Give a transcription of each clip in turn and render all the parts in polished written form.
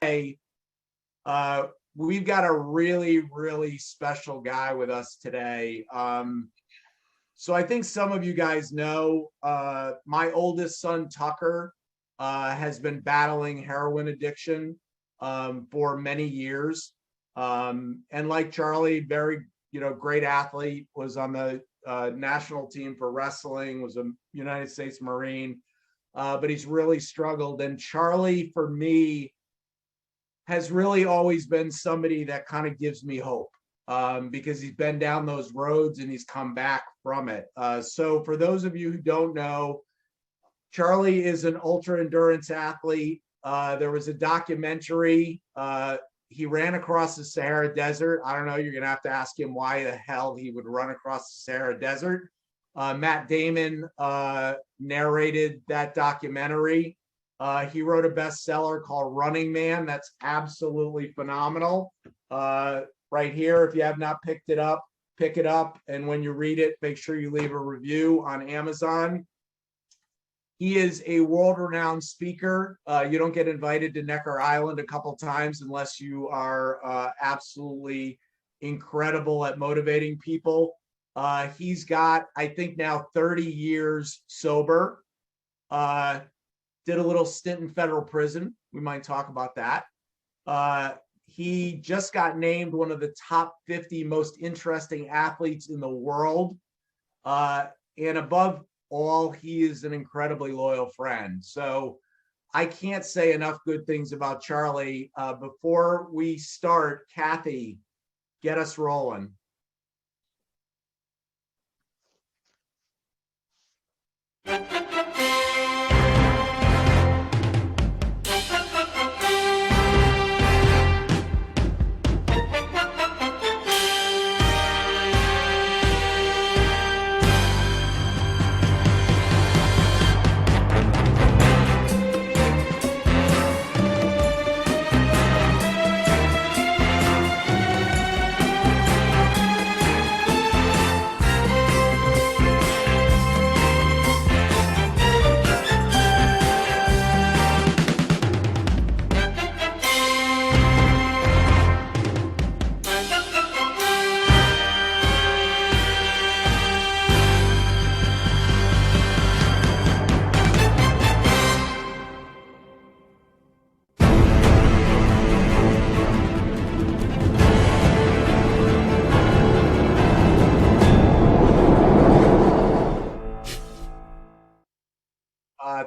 today, we've got a really, really special guy with us today. So I think some of you guys know my oldest son, Tucker, has been battling heroin addiction for many years. And like Charlie, very, great athlete, was on the national team for wrestling, was a United States Marine, but he's really struggled. And Charlie, for me, has really always been somebody that kind of gives me hope, because he's been down those roads and he's come back from it. So for those of you who don't know, Charlie is an ultra endurance athlete. There was a documentary. He ran across the Sahara Desert. I don't know, you're going to have to ask him why the hell he would run across the Sahara Desert. Matt Damon narrated that documentary. He wrote a bestseller called Running Man. That's absolutely phenomenal. Right here, if you have not picked it up, pick it up. And when you read it, make sure you leave a review on Amazon. He is a world-renowned speaker. You don't get invited to Necker Island a couple times unless you are absolutely incredible at motivating people. He's got, I think now 30 years sober. Did a little stint in federal prison. We might talk about that. He just got named one of the top 50 most interesting athletes in the world. And above all, he is an incredibly loyal friend. So I can't say enough good things about Charlie. Before we start, Kathy, get us rolling.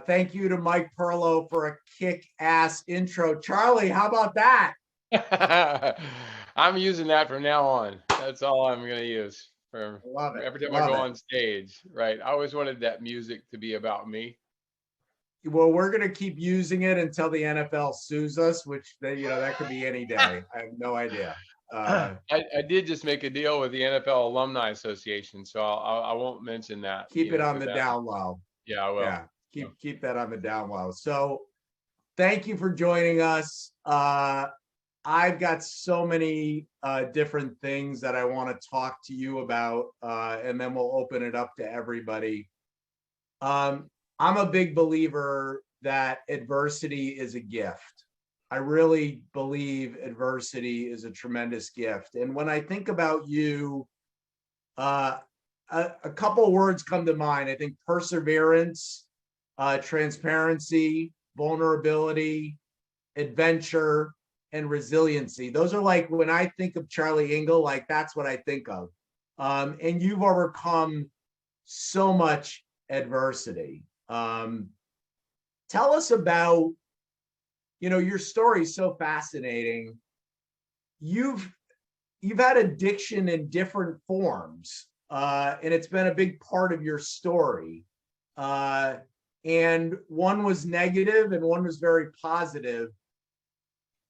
Thank you to Mike Perlow for a kick-ass intro. Charlie, how about that? I'm using that from now on. That's all I'm going to use for every time I go on stage. Right. I always wanted that music to be about me. Well, we're going to keep using it until the NFL sues us, which that could be any day. I have no idea. I did just make a deal with the NFL Alumni Association, so I won't mention that. Keep it on the down low. Yeah, I will. Yeah. Keep that on the down low. So thank you for joining us. I've got so many different things that I want to talk to you about, and then we'll open it up to everybody. I'm a big believer that adversity is a gift. I really believe adversity is a tremendous gift. And when I think about you, a couple of words come to mind. I think perseverance, transparency, vulnerability, adventure, and resiliency. Those are like, when I think of Charlie Engle, like that's what I think of. And you've overcome so much adversity. Tell us about, your story is so fascinating. You've had addiction in different forms, and it's been a big part of your story. And one was negative and one was very positive.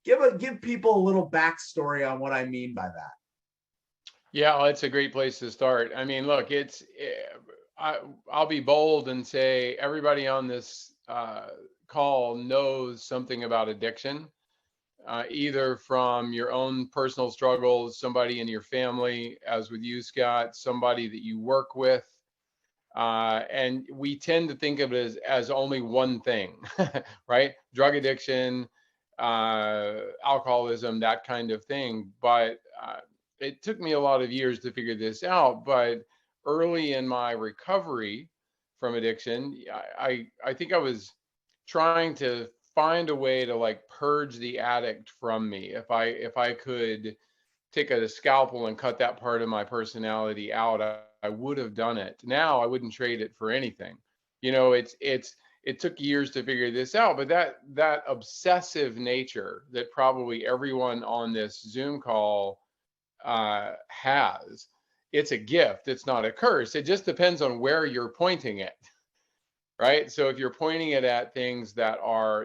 Give people a little backstory on what I mean by that. Yeah, well, it's a great place to start. I mean, look, I'll be bold and say everybody on this call knows something about addiction, either from your own personal struggles, somebody in your family, as with you, Scott, somebody that you work with. And we tend to think of it as only one thing, right? Drug addiction, alcoholism, that kind of thing. But it took me a lot of years to figure this out. But early in my recovery from addiction, I think I was trying to find a way to like purge the addict from me. If I could take a scalpel and cut that part of my personality out, I would have done it. Now I wouldn't trade it for anything. It took years to figure this out, but that obsessive nature that probably everyone on this Zoom call has, it's a gift. It's not a curse. It just depends on where you're pointing it, right? So if you're pointing it at things that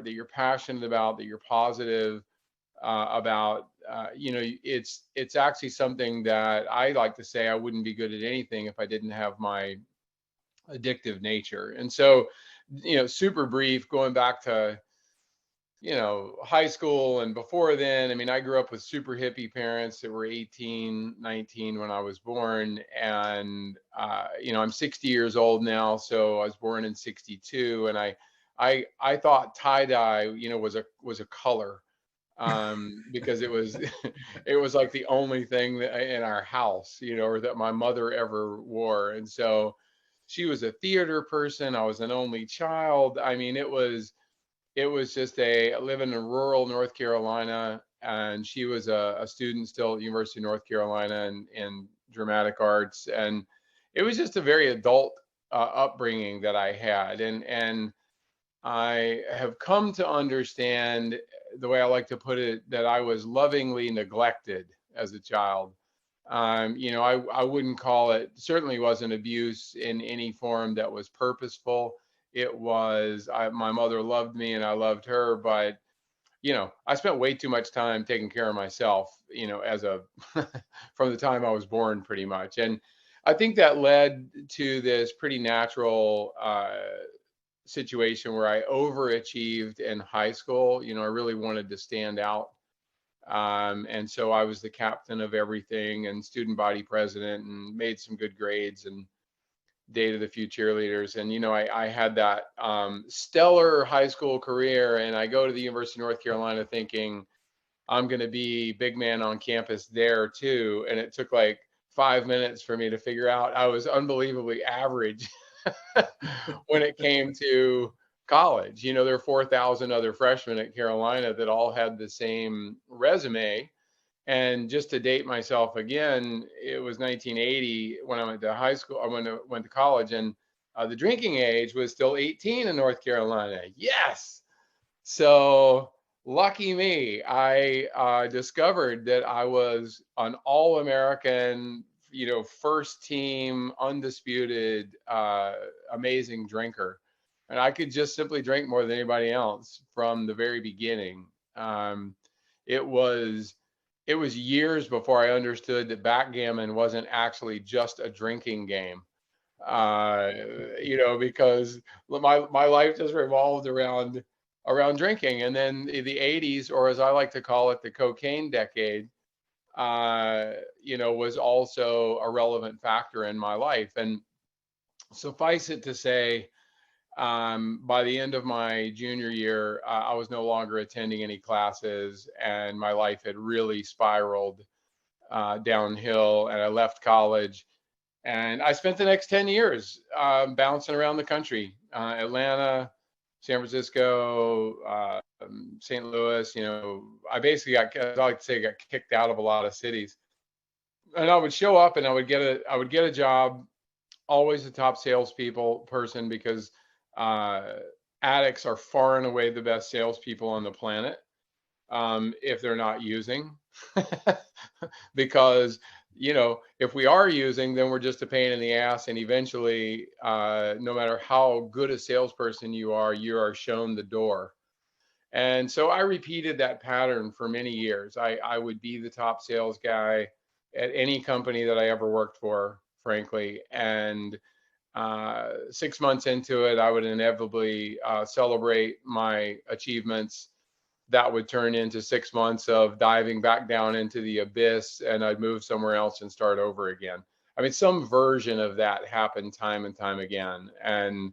you're passionate about, that you're positive about, it's actually something that I like to say I wouldn't be good at anything if I didn't have my addictive nature. And so, super brief, going back to, high school and before then, I mean, I grew up with super hippie parents that were 18, 19 when I was born. And, I'm 60 years old now. So I was born in 62. And I thought tie dye, was a color, because it was, it was like the only thing that in our house, or that my mother ever wore. And so she was a theater person. I was an only child. I mean, it was just living in rural North Carolina, and she was a student still at University of North Carolina in dramatic arts, and it was just a very adult upbringing that I had, and I have come to understand, the way I like to put it, that I was lovingly neglected as a child. I wouldn't call it, certainly wasn't abuse in any form that was purposeful. It was, my mother loved me and I loved her, but, I spent way too much time taking care of myself, from the time I was born, pretty much. And I think that led to this pretty natural situation where I overachieved in high school. I really wanted to stand out. And so I was the captain of everything and student body president and made some good grades and dated a few cheerleaders. And, I had that stellar high school career. And I go to the University of North Carolina thinking I'm going to be big man on campus there too. And it took like 5 minutes for me to figure out I was unbelievably average when it came to college. There are 4,000 other freshmen at Carolina that all had the same resume. And just to date myself again, it was 1980 when I went to high school. I went to college, and the drinking age was still 18 in North Carolina. Yes. So lucky me, I discovered that I was an all-American, first team, undisputed, amazing drinker. And I could just simply drink more than anybody else from the very beginning. It was it was years before I understood that backgammon wasn't actually just a drinking game. Uh, because my life just revolved around drinking. And then the 80s, or as I like to call it, the cocaine decade, was also a relevant factor in my life. And suffice it to say, by the end of my junior year, I was no longer attending any classes, and my life had really spiraled downhill. And I left college, and I spent the next 10 years bouncing around the country, Atlanta, San Francisco, St. Louis. I basically as I like to say, got kicked out of a lot of cities. And I would show up, and I would get a job, always the top salespeople person, because uh, addicts are far and away the best salespeople on the planet, if they're not using. Because, if we are using, then we're just a pain in the ass. And eventually, no matter how good a salesperson you are shown the door. And so I repeated that pattern for many years. I would be the top sales guy at any company that I ever worked for, frankly. And 6 months into it, I would inevitably celebrate my achievements. That would turn into 6 months of diving back down into the abyss, and I'd move somewhere else and start over again. I mean, some version of that happened time and time again. And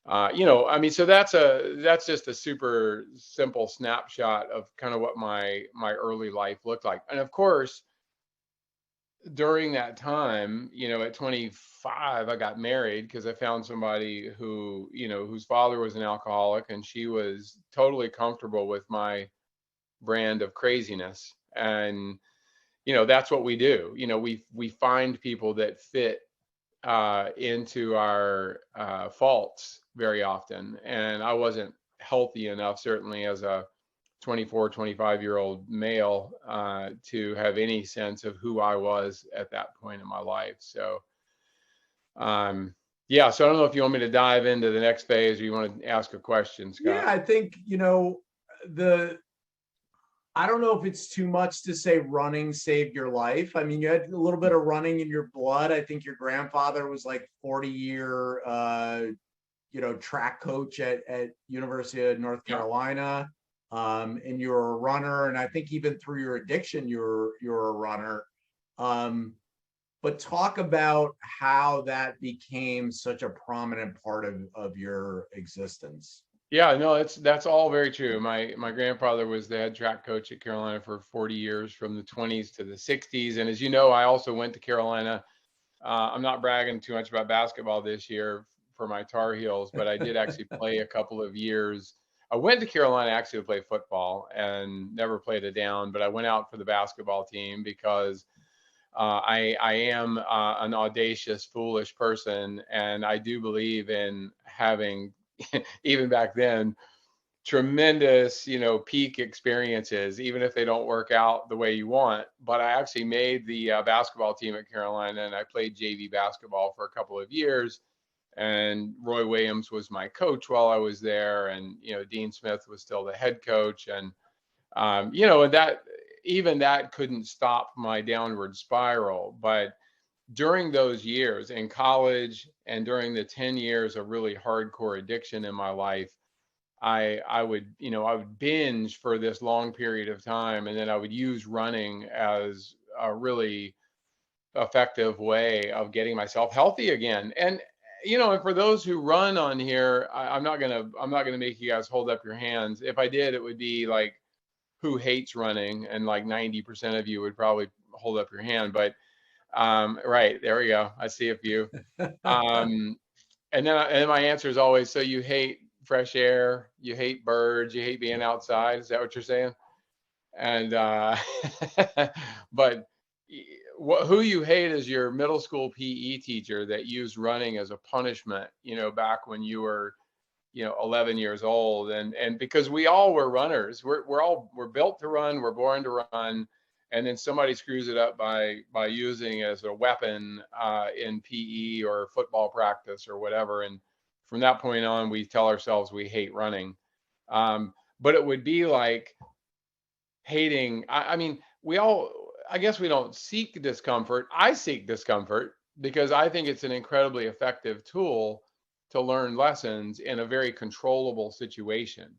I mean, so that's just a super simple snapshot of kind of what my early life looked like. And of course, during that time, at 25, I got married because I found somebody who, whose father was an alcoholic, and she was totally comfortable with my brand of craziness. And, that's what we do. We find people that fit into our faults very often. And I wasn't healthy enough, certainly as a 24, 25-year-old male, to have any sense of who I was at that point in my life. So, um, yeah, so I don't know if you want me to dive into the next phase or you want to ask a question, Yeah, Scott. I think, the I don't know if it's too much to say running saved your life. I mean, you had a little bit of running in your blood. I think your grandfather was like 40-year track coach at University of North Yeah. Carolina. And you're a runner. And I think even through your addiction, you're a runner. But talk about how that became such a prominent part of your existence. Yeah, no, that's all very true. My grandfather was the head track coach at Carolina for 40 years, from the 20s to the 60s. And as you know, I also went to Carolina. I'm not bragging too much about basketball this year for my Tar Heels, but I did actually play a couple of years. I went to Carolina actually to play football and never played a down, but I went out for the basketball team because I am an audacious, foolish person, and I do believe in having, even back then, tremendous, peak experiences, even if they don't work out the way you want. But I actually made the basketball team at Carolina, and I played JV basketball for a couple of years. And Roy Williams was my coach while I was there, and Dean Smith was still the head coach, and and that, even that couldn't stop my downward spiral. But during those years in college and during the 10 years of really hardcore addiction in my life, I would binge for this long period of time, and then I would use running as a really effective way of getting myself healthy again. And for those who run on here, I'm not gonna make you guys hold up your hands. If I did, it would be like, who hates running, and like 90% of you would probably hold up your hand. But right, there we go. I see a few. Um, and my answer is always, so you hate fresh air, you hate birds, you hate being outside. Is that what you're saying? And but who you hate is your middle school PE teacher that used running as a punishment, back when you were, 11 years old. And because we all were runners, we're built to run, we're born to run. And then somebody screws it up by using it as a weapon in PE or football practice or whatever. And from that point on, we tell ourselves we hate running. But it would be like hating. I mean, I guess we don't seek discomfort. I seek discomfort because I think it's an incredibly effective tool to learn lessons in a very controllable situation.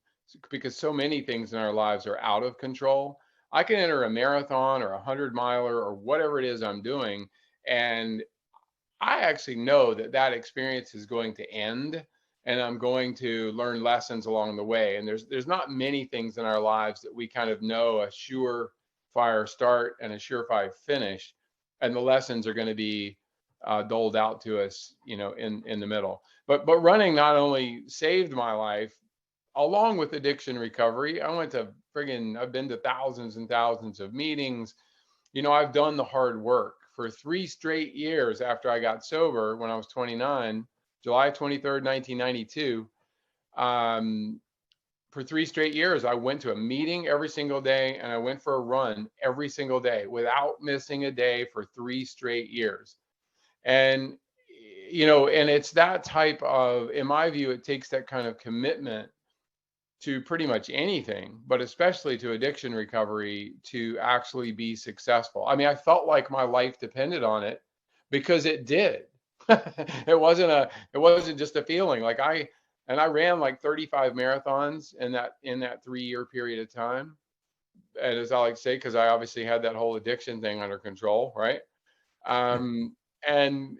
Because so many things in our lives are out of control. I can enter a marathon or a 100 miler or whatever it is I'm doing, and I actually know that that experience is going to end, and I'm going to learn lessons along the way. And there's not many things in our lives that we kind of know a surefire start and a surefire finish, and the lessons are going to be doled out to us, in the middle. But running not only saved my life, along with addiction recovery. I've been to thousands and thousands of meetings. I've done the hard work for 3 straight years after I got sober when I was 29, July 23rd, 1992. Um, for 3 straight years, I went to a meeting every single day and I went for a run every single day without missing a day for 3 straight years. And, and it's that type of, in my view, it takes that kind of commitment to pretty much anything, but especially to addiction recovery, to actually be successful. I mean, I felt like my life depended on it because it did. It wasn't just a feeling. I ran like 35 marathons in that 3-year period of time. And as I like to say, because I obviously had that whole addiction thing under control, right? Um, and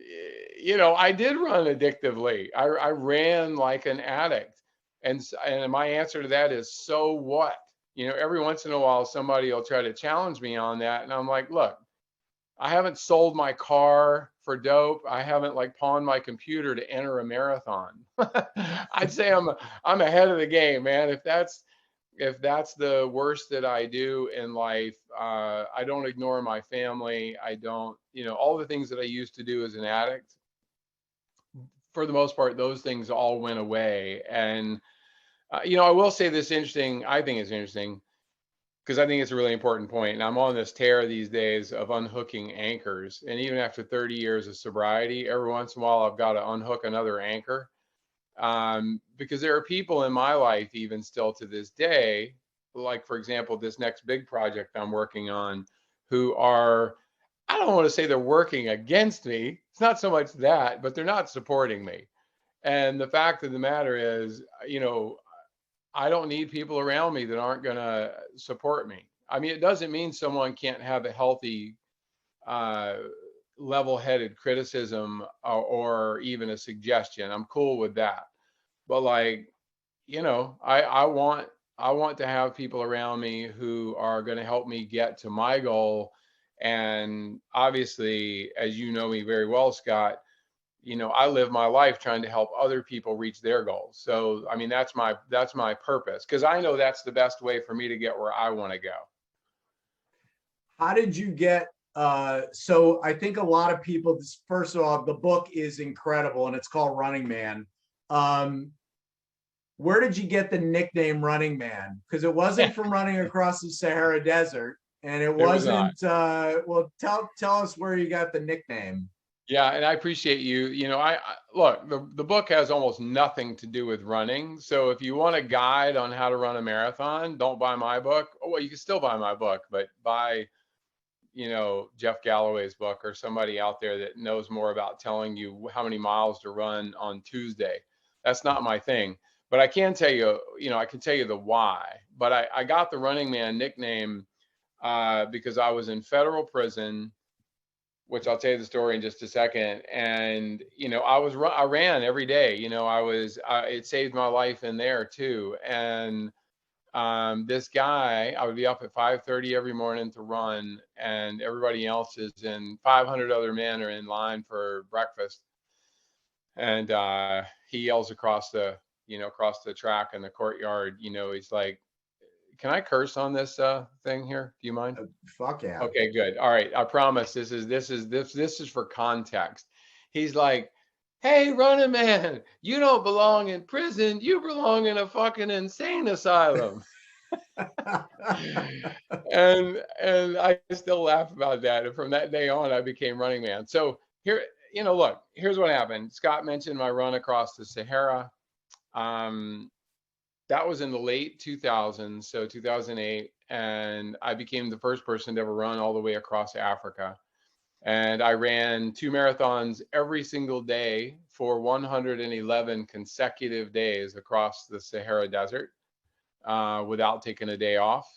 I did run addictively. I ran like an addict. And my answer to that is, so what? Every once in a while, somebody will try to challenge me on that. And I'm like, look, I haven't sold my car for dope. I haven't like pawned my computer to enter a marathon. I'd say I'm ahead of the game, man. If that's the worst that I do in life, I don't ignore my family. I don't, all the things that I used to do as an addict, for the most part, those things all went away. And, I will say this interesting, I think it's interesting because I think it's a really important point. And I'm on this tear these days of unhooking anchors. And even after 30 years of sobriety, every once in a while, I've got to unhook another anchor, because there are people in my life, even still to this day, like, for example, this next big project I'm working on, who are, I don't want to say they're working against me. It's not so much that, but they're not supporting me. And the fact of the matter is, I don't need people around me that aren't going to support me. I mean, it doesn't mean someone can't have a healthy, uh, level-headed criticism, or even a suggestion. I'm cool with that. But like, I want to have people around me who are going to help me get to my goal. And obviously, as you know me very well, Scott, I live my life trying to help other people reach their goals. So, I mean, that's my purpose, because I know that's the best way for me to get where I want to go. How did you get so I think a lot of people, first of all, the book is incredible and it's called Running Man. Um, where did you get the nickname Running Man? Because it wasn't from running across the Sahara Desert, and it It was not. wasn't well, tell us where you got the nickname. Yeah, and I appreciate you. I look, the book has almost nothing to do with running. So if you want a guide on how to run a marathon, don't buy my book. Oh, well, you can still buy my book, but buy, Jeff Galloway's book, or somebody out there that knows more about telling you how many miles to run on Tuesday. That's not my thing. But I can tell you, I can tell you the why. But I got the Running Man nickname, because I was in federal prison, which I'll tell you the story in just a second. And I ran every day. It saved my life in there too. And this guy, I would be up at 5:30 every morning to run, and everybody else is in 500 other men are in line for breakfast. And he yells across the track in the courtyard. He's like, "Can I curse on this thing here? Do you mind?" Fuck yeah. Okay, good. All right. I promise this is for context. He's like, "Hey, Running Man, you don't belong in prison. You belong in a fucking insane asylum." And I still laugh about that. And from that day on, I became Running Man. So here, look, here's what happened. Scott mentioned my run across the Sahara. Um, that was in the late 2000s, so 2008, and I became the first person to ever run all the way across Africa. And I ran 2 marathons every single day for 111 consecutive days across the Sahara Desert, without taking a day off.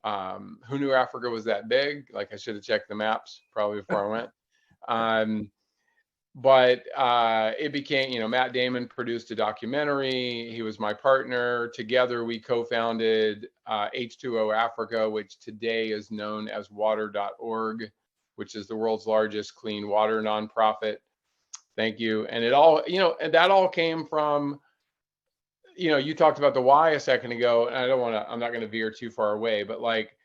Who knew Africa was that big? Like, I should have checked the maps probably before I went. Um, but it became, Matt Damon produced a documentary. He was my partner. Together, we co-founded H2O Africa, which today is known as water.org, which is the world's largest clean water nonprofit. Thank you. And and that all came from, you talked about the why a second ago, and I'm not going to veer too far away, but like,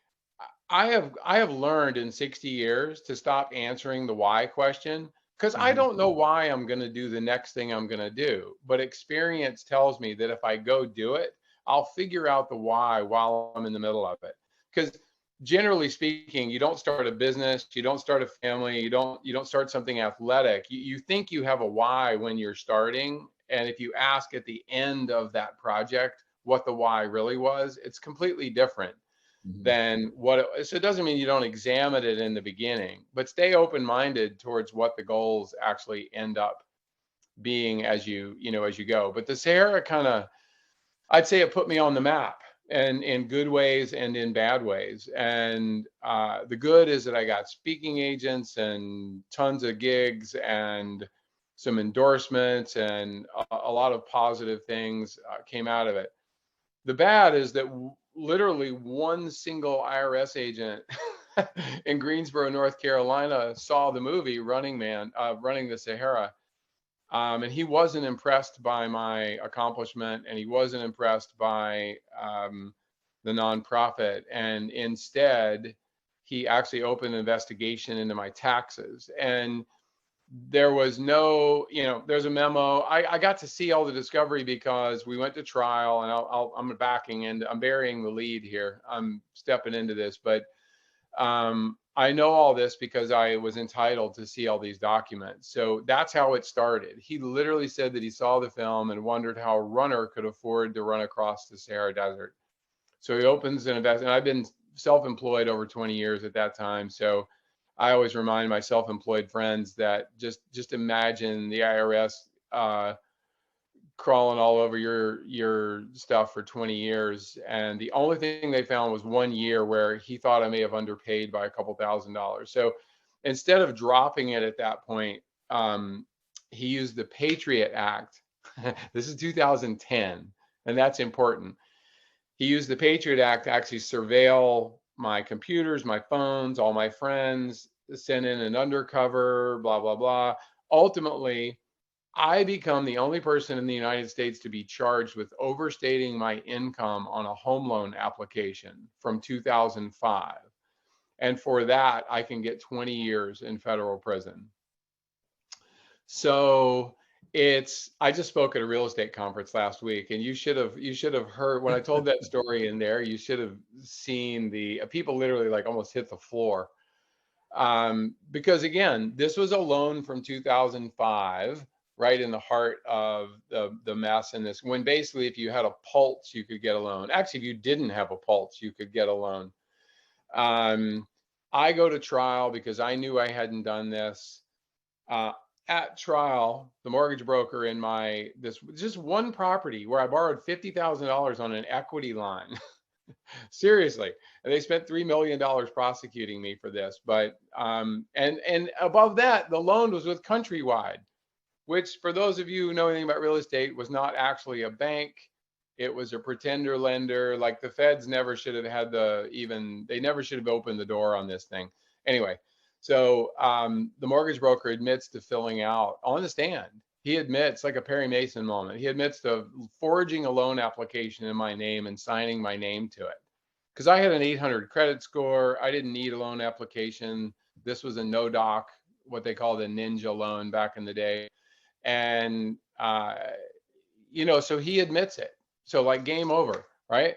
I have learned in 60 years to stop answering the why question, because I Mhm. don't know why I'm going to do the next thing I'm going to do. But experience tells me that if I go do it, I'll figure out the why while I'm in the middle of it. Because generally speaking, you don't start a business, you don't start a family, you don't start something athletic. You think you have a why when you're starting, and if you ask at the end of that project what the why really was, it's completely different Mhm. than what so it doesn't mean you don't examine it in the beginning, but stay open-minded towards what the goals actually end up being as you go. But the Sahara kind of, I'd say, it put me on the map, and in good ways and in bad ways. And the good is that I got speaking agents and tons of gigs, and some endorsements, and a lot of positive things came out of it. The bad is that literally one single IRS agent in Greensboro, North Carolina, saw the movie Running Man, Running the Sahara, and he wasn't impressed by my accomplishment, and he wasn't impressed by the nonprofit. And instead, he actually opened an investigation into my taxes. And there was no, there's a memo. I got to see all the discovery because we went to trial, and I'm backing into, I'm burying the lead here. I'm stepping into this, but I know all this because I was entitled to see all these documents. So that's how it started. He literally said that he saw the film and wondered how a runner could afford to run across the Sahara Desert. So he opens an investment. I've been self-employed over 20 years at that time. So I always remind my self-employed friends that just imagine the IRS crawling all over your stuff for 20 years, and the only thing they found was 1 year where he thought I may have underpaid by a couple $1,000s. So instead of dropping it at that point, he used the Patriot Act. This is 2010, and that's important. He used the Patriot Act to actually surveil my computers, my phones, all my friends, send in an undercover, blah, blah, blah. Ultimately, I become the only person in the United States to be charged with overstating my income on a home loan application from 2005. And for that, I can get 20 years in federal prison. So I just spoke at a real estate conference last week, and you should have heard when I told that story in there. You should have seen the people literally like almost hit the floor. Because again, this was a loan from 2005, right in the heart of the mess in this, when basically if you had a pulse, you could get a loan. Actually, if you didn't have a pulse, you could get a loan. I go to trial because I knew I hadn't done this. At trial, the mortgage broker in this just one property where I borrowed $50,000 on an equity line. Seriously, and they spent $3 million prosecuting me for this. But and above that, the loan was with Countrywide, which for those of you who know anything about real estate was not actually a bank. It was a pretender lender. Like the feds never should have had they never should have opened the door on this thing. Anyway, so the mortgage broker admits to filling out on the stand. He admits, like a Perry Mason moment, he admits to forging a loan application in my name and signing my name to it. Because I had an 800 credit score. I didn't need a loan application. This was a no-doc, what they called a ninja loan back in the day. And, so he admits it. So like game over, right?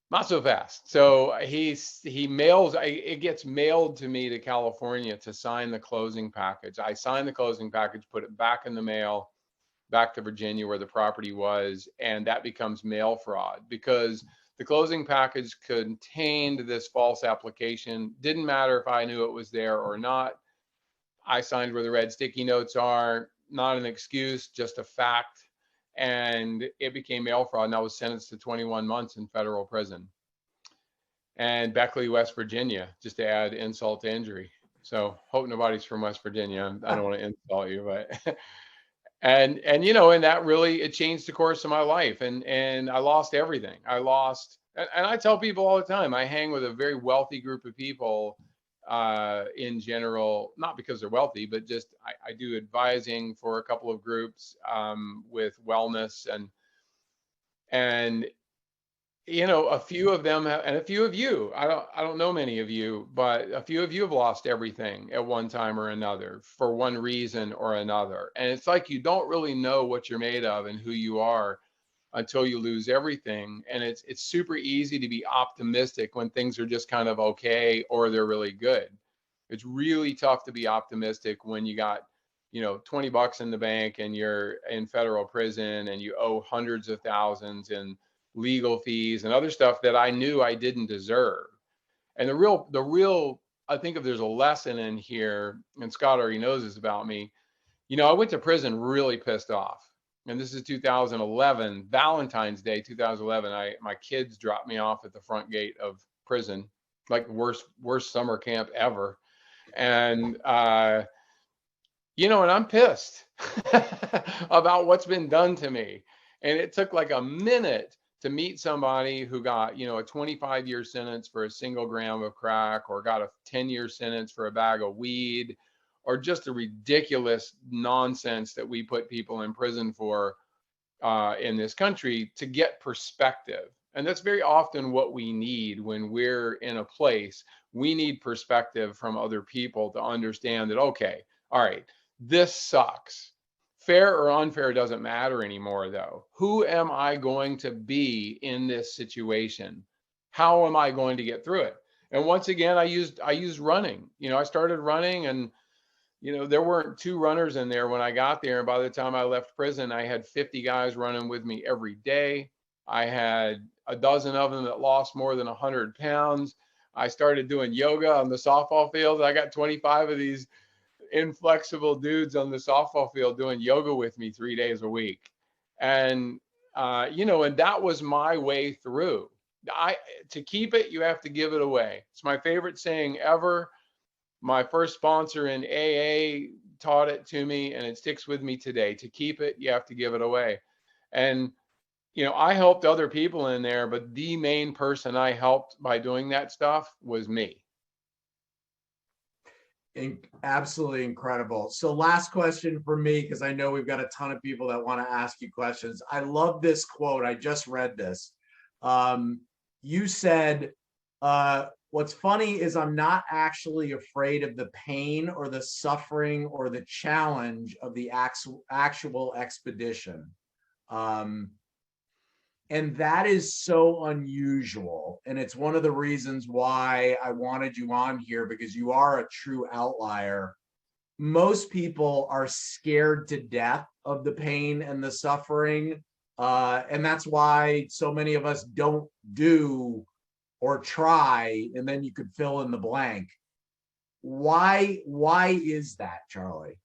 Not so fast. So it gets mailed to me to California to sign the closing package. I signed the closing package, put it back in the mail, back to Virginia where the property was, and that becomes mail fraud because the closing package contained this false application. Didn't matter if I knew it was there or not. I signed where the red sticky notes are, not an excuse, just a fact. And it became mail fraud, and I was sentenced to 21 months in federal prison. And Beckley, West Virginia, just to add insult to injury. So hope nobody's from West Virginia. I don't want to insult you, but and that really, it changed the course of my life. And I lost everything. And I tell people all the time, I hang with a very wealthy group of people in general, not because they're wealthy, but just I do advising for a couple of groups with wellness and a few of them and a few of you, I don't know many of you, but a few of you have lost everything at one time or another for one reason or another. And it's like you don't really know what you're made of and who you are until you lose everything. And it's super easy to be optimistic when things are just kind of okay or they're really good. It's really tough to be optimistic when you got, $20 in the bank and you're in federal prison and you owe hundreds of thousands in legal fees and other stuff that I knew I didn't deserve. And the real, I think if there's a lesson in here, and Scott already knows this about me, I went to prison really pissed off. And this is 2011, Valentine's Day, 2011. My kids dropped me off at the front gate of prison, like worst summer camp ever. And And I'm pissed about what's been done to me. And it took like a minute to meet somebody who got, a 25-year sentence for a single gram of crack, or got a 10-year sentence for a bag of weed, or just a ridiculous nonsense that we put people in prison for in this country, to get perspective. And that's very often what we need when we're in a place. We need perspective from other people to understand that, okay, all right, this sucks. Fair or unfair doesn't matter anymore, though. Who am I going to be in this situation? How am I going to get through it? And once again, I used running. I started running, and there weren't two runners in there when I got there. And by the time I left prison, I had 50 guys running with me every day. I had a dozen of them that lost more than 100 pounds. I started doing yoga on the softball field. I got 25 of these inflexible dudes on the softball field doing yoga with me 3 days a week. And, and that was my way through. To keep it, you have to give it away. It's my favorite saying ever. My first sponsor in AA taught it to me, and it sticks with me today. To keep it, you have to give it away. And, I helped other people in there, but the main person I helped by doing that stuff was me. Absolutely incredible. So last question for me, because I know we've got a ton of people that want to ask you questions. I love this quote. I just read this. You said, what's funny is I'm not actually afraid of the pain or the suffering or the challenge of the actual expedition. And that is so unusual. And it's one of the reasons why I wanted you on here, because you are a true outlier. Most people are scared to death of the pain and the suffering. And that's why so many of us don't do or try, and then you could fill in the blank. Why is that, Charlie?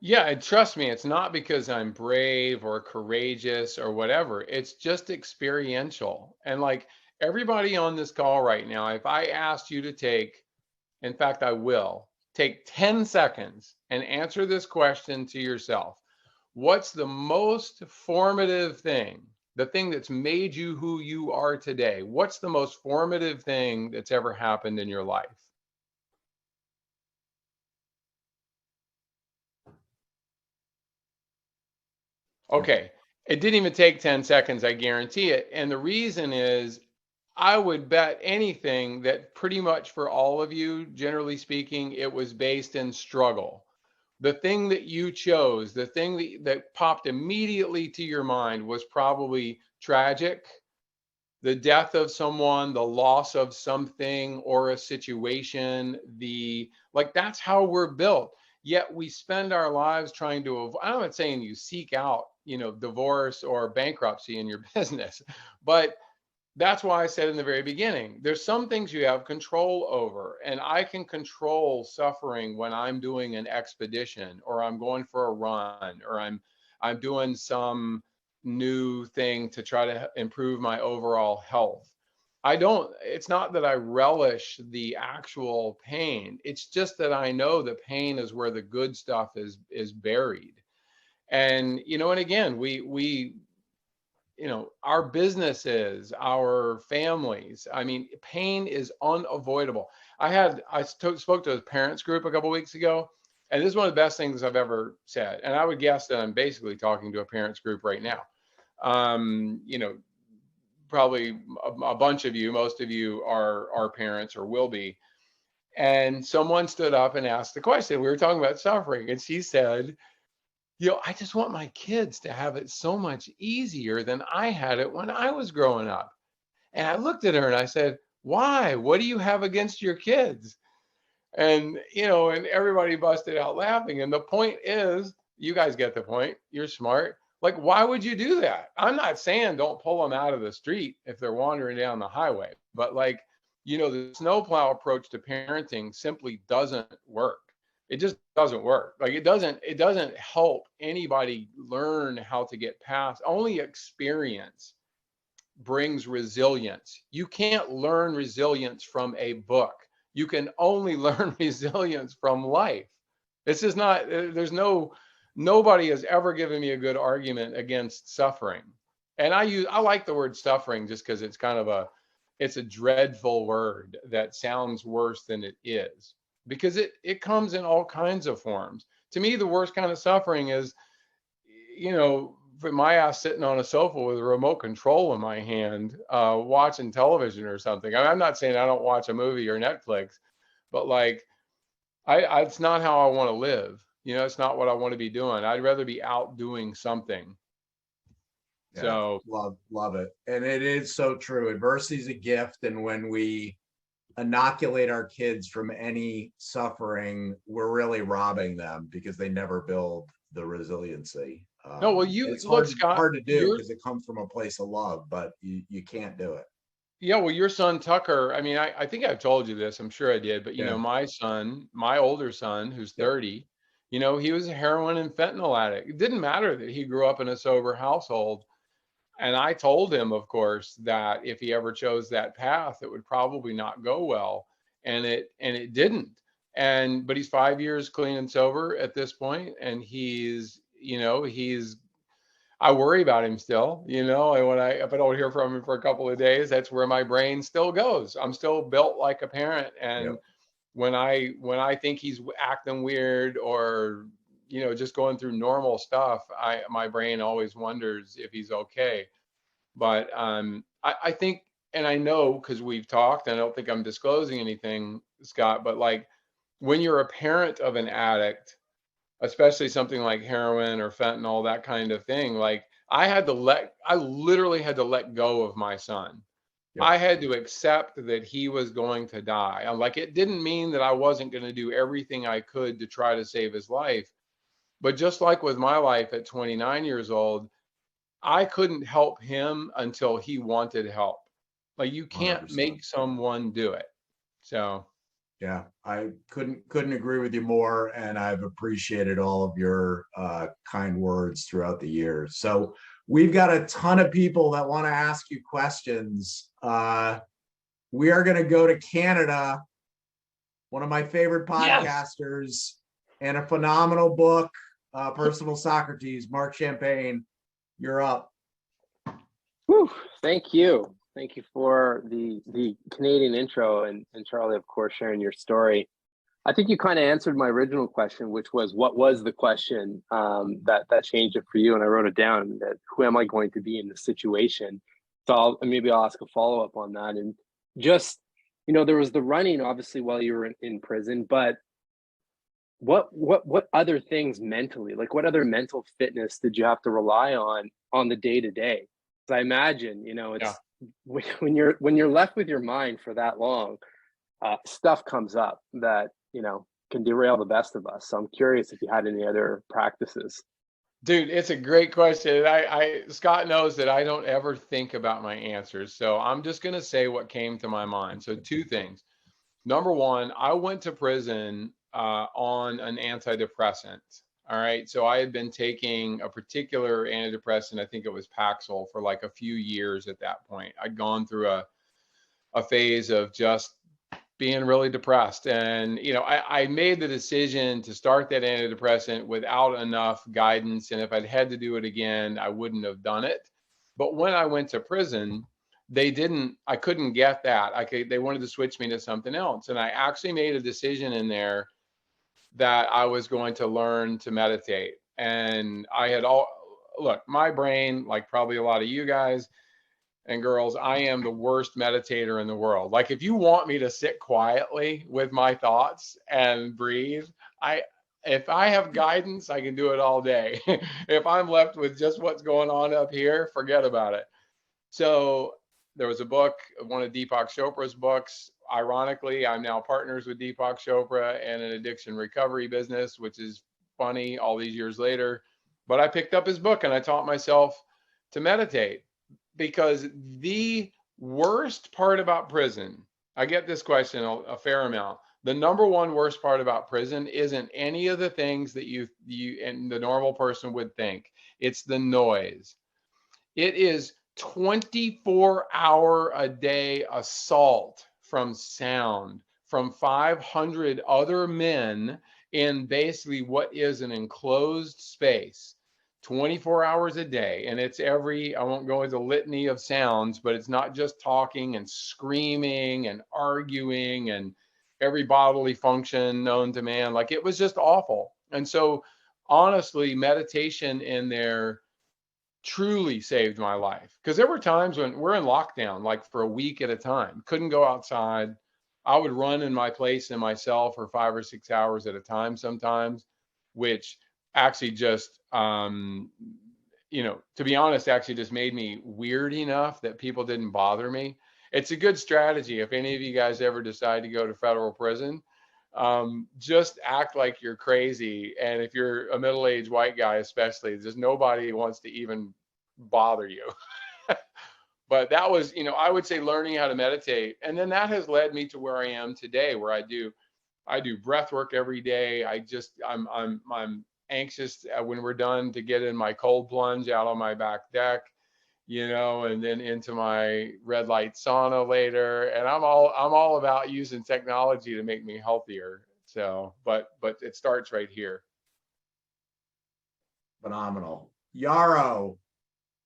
Yeah, and trust me, it's not because I'm brave or courageous or whatever. It's just experiential. And like everybody on this call right now, if I asked you to take, in fact, I will take 10 seconds and answer this question to yourself. What's the most formative thing, the thing that's made you who you are today? What's the most formative thing that's ever happened in your life? Okay. It didn't even take 10 seconds, I guarantee it. And the reason is, I would bet anything that pretty much for all of you, generally speaking, it was based in struggle. The thing that you chose, the thing that popped immediately to your mind was probably tragic, the death of someone, the loss of something or a situation, that's how we're built. Yet we spend our lives trying to avoid, I'm not saying you seek out, divorce or bankruptcy in your business, but that's why I said in the very beginning, there's some things you have control over, and I can control suffering when I'm doing an expedition, or I'm going for a run, or I'm doing some new thing to try to improve my overall health. It's not that I relish the actual pain. It's just that I know the pain is where the good stuff is buried. And again, we our businesses, our families. I mean, pain is unavoidable. Spoke to a parents group a couple weeks ago, and this is one of the best things I've ever said. And I would guess that I'm basically talking to a parents group right now. Um, you know, Probably a bunch of you, most of you are parents or will be. And someone stood up and asked the question. We were talking about suffering, and she said, I just want my kids to have it so much easier than I had it when I was growing up. And I looked at her and I said, why? What do you have against your kids? And everybody busted out laughing. And the point is, you guys get the point. You're smart. Like, why would you do that? I'm not saying don't pull them out of the street if they're wandering down the highway, but the snowplow approach to parenting simply doesn't work. It just doesn't work. Like it doesn't help anybody learn how to get past. Only experience brings resilience. You can't learn resilience from a book. You can only learn resilience from life. This is not, nobody has ever given me a good argument against suffering. And I like the word suffering just because it's kind of it's a dreadful word that sounds worse than it is, because it comes in all kinds of forms. To me, the worst kind of suffering is, for my ass sitting on a sofa with a remote control in my hand, watching television or something. I'm not saying I don't watch a movie or Netflix, but like, it's not how I want to live. It's not what I want to be doing. I'd rather be out doing something. Yeah, So love it. And it is so true. Adversity is a gift. And when we inoculate our kids from any suffering, we're really robbing them because they never build the resiliency. no, well, It's look, Scott, hard to do because it comes from a place of love, but you can't do it. yeah, well, your son Tucker, I mean, I think I've told you this, I'm sure I did, but Yeah. my older son, who's Yep. 30, he was a heroin and fentanyl addict. It didn't matter that he grew up in a sober household. And I told him, of course, that if he ever chose that path, it would probably not go well. And it didn't. But he's 5 years clean and sober at this point, and he's I worry about him still, and if I don't hear from him for a couple of days, that's where my brain still goes. I'm still built like a parent, and Yep. when I think he's acting weird or just going through normal stuff, my brain always wonders if he's okay. But I think, and I know because we've talked, and I don't think I'm disclosing anything, Scott, but like, when you're a parent of an addict, especially something like heroin or fentanyl, that kind of thing, like, I literally had to let go of my son. Yep. I had to accept that he was going to die. Like, it didn't mean that I wasn't going to do everything I could to try to save his life. But just like with my life at 29 years old, I couldn't help him until he wanted help. Like, you can't 100%. make someone do it. So, Yeah, I couldn't agree with you more, and I've appreciated all of your kind words throughout the years. So we've got a ton of people that want to ask you questions. We are going to go to Canada, one of my favorite Yes. podcasters, and a phenomenal book, Personal Socrates, Mark Champagne. You're up. Whew, thank you. Thank you for the Canadian intro, and Charlie, of course, sharing your story. I think you kind of answered my original question, which was, what was the question that changed it for you? And I wrote it down, that who am I going to be in this situation? So maybe I'll ask a follow-up on that. And just, there was the running, obviously, while you were in prison, but what other things mentally, like what other mental fitness did you have to rely on the day to day? Because I imagine, yeah. it's when you're left with your mind for that long, stuff comes up that can derail the best of us. So I'm curious if you had any other practices. Dude, it's a great question. Scott knows that I don't ever think about my answers. So I'm just going to say what came to my mind. So two things. Number one, I went to prison on an antidepressant. All right. So I had been taking a particular antidepressant. I think it was Paxil, for like a few years at that point. I'd gone through a phase of just being really depressed. And, I made the decision to start that antidepressant without enough guidance. And if I'd had to do it again, I wouldn't have done it. But when I went to prison, I couldn't get that. They wanted to switch me to something else. And I actually made a decision in there that I was going to learn to meditate. And look, my brain, like probably a lot of you guys and girls, I am the worst meditator in the world. Like, if you want me to sit quietly with my thoughts and breathe, if I have guidance, I can do it all day. If I'm left with just what's going on up here, forget about it. So there was a book, one of Deepak Chopra's books. Ironically, I'm now partners with Deepak Chopra in an addiction recovery business, which is funny all these years later. But I picked up his book and I taught myself to meditate, because the worst part about prison, I get this question a fair amount. The number one worst part about prison isn't any of the things that you and the normal person would think. It's the noise. It is 24-hour a day assault from sound, from 500 other men in basically what is an enclosed space 24 hours a day. And it's I won't go into litany of sounds, but it's not just talking and screaming and arguing and every bodily function known to man. Like, it was just awful. And so honestly, meditation in there truly saved my life, because there were times when we're in lockdown, like for a week at a time, couldn't go outside. I would run in my place in my cell for 5 or 6 hours at a time sometimes, which actually just to be honest, actually just made me weird enough that people didn't bother me. It's a good strategy if any of you guys ever decide to go to federal prison. Just act like you're crazy. And if you're a middle-aged white guy, especially, just nobody wants to even bother you. But that was, I would say learning how to meditate. And then that has led me to where I am today, where I do breath work every day. I'm anxious when we're done to get in my cold plunge out on my back deck, and then into my red light sauna later. And I'm all about using technology to make me healthier. So, but it starts right here. Phenomenal. Yarrow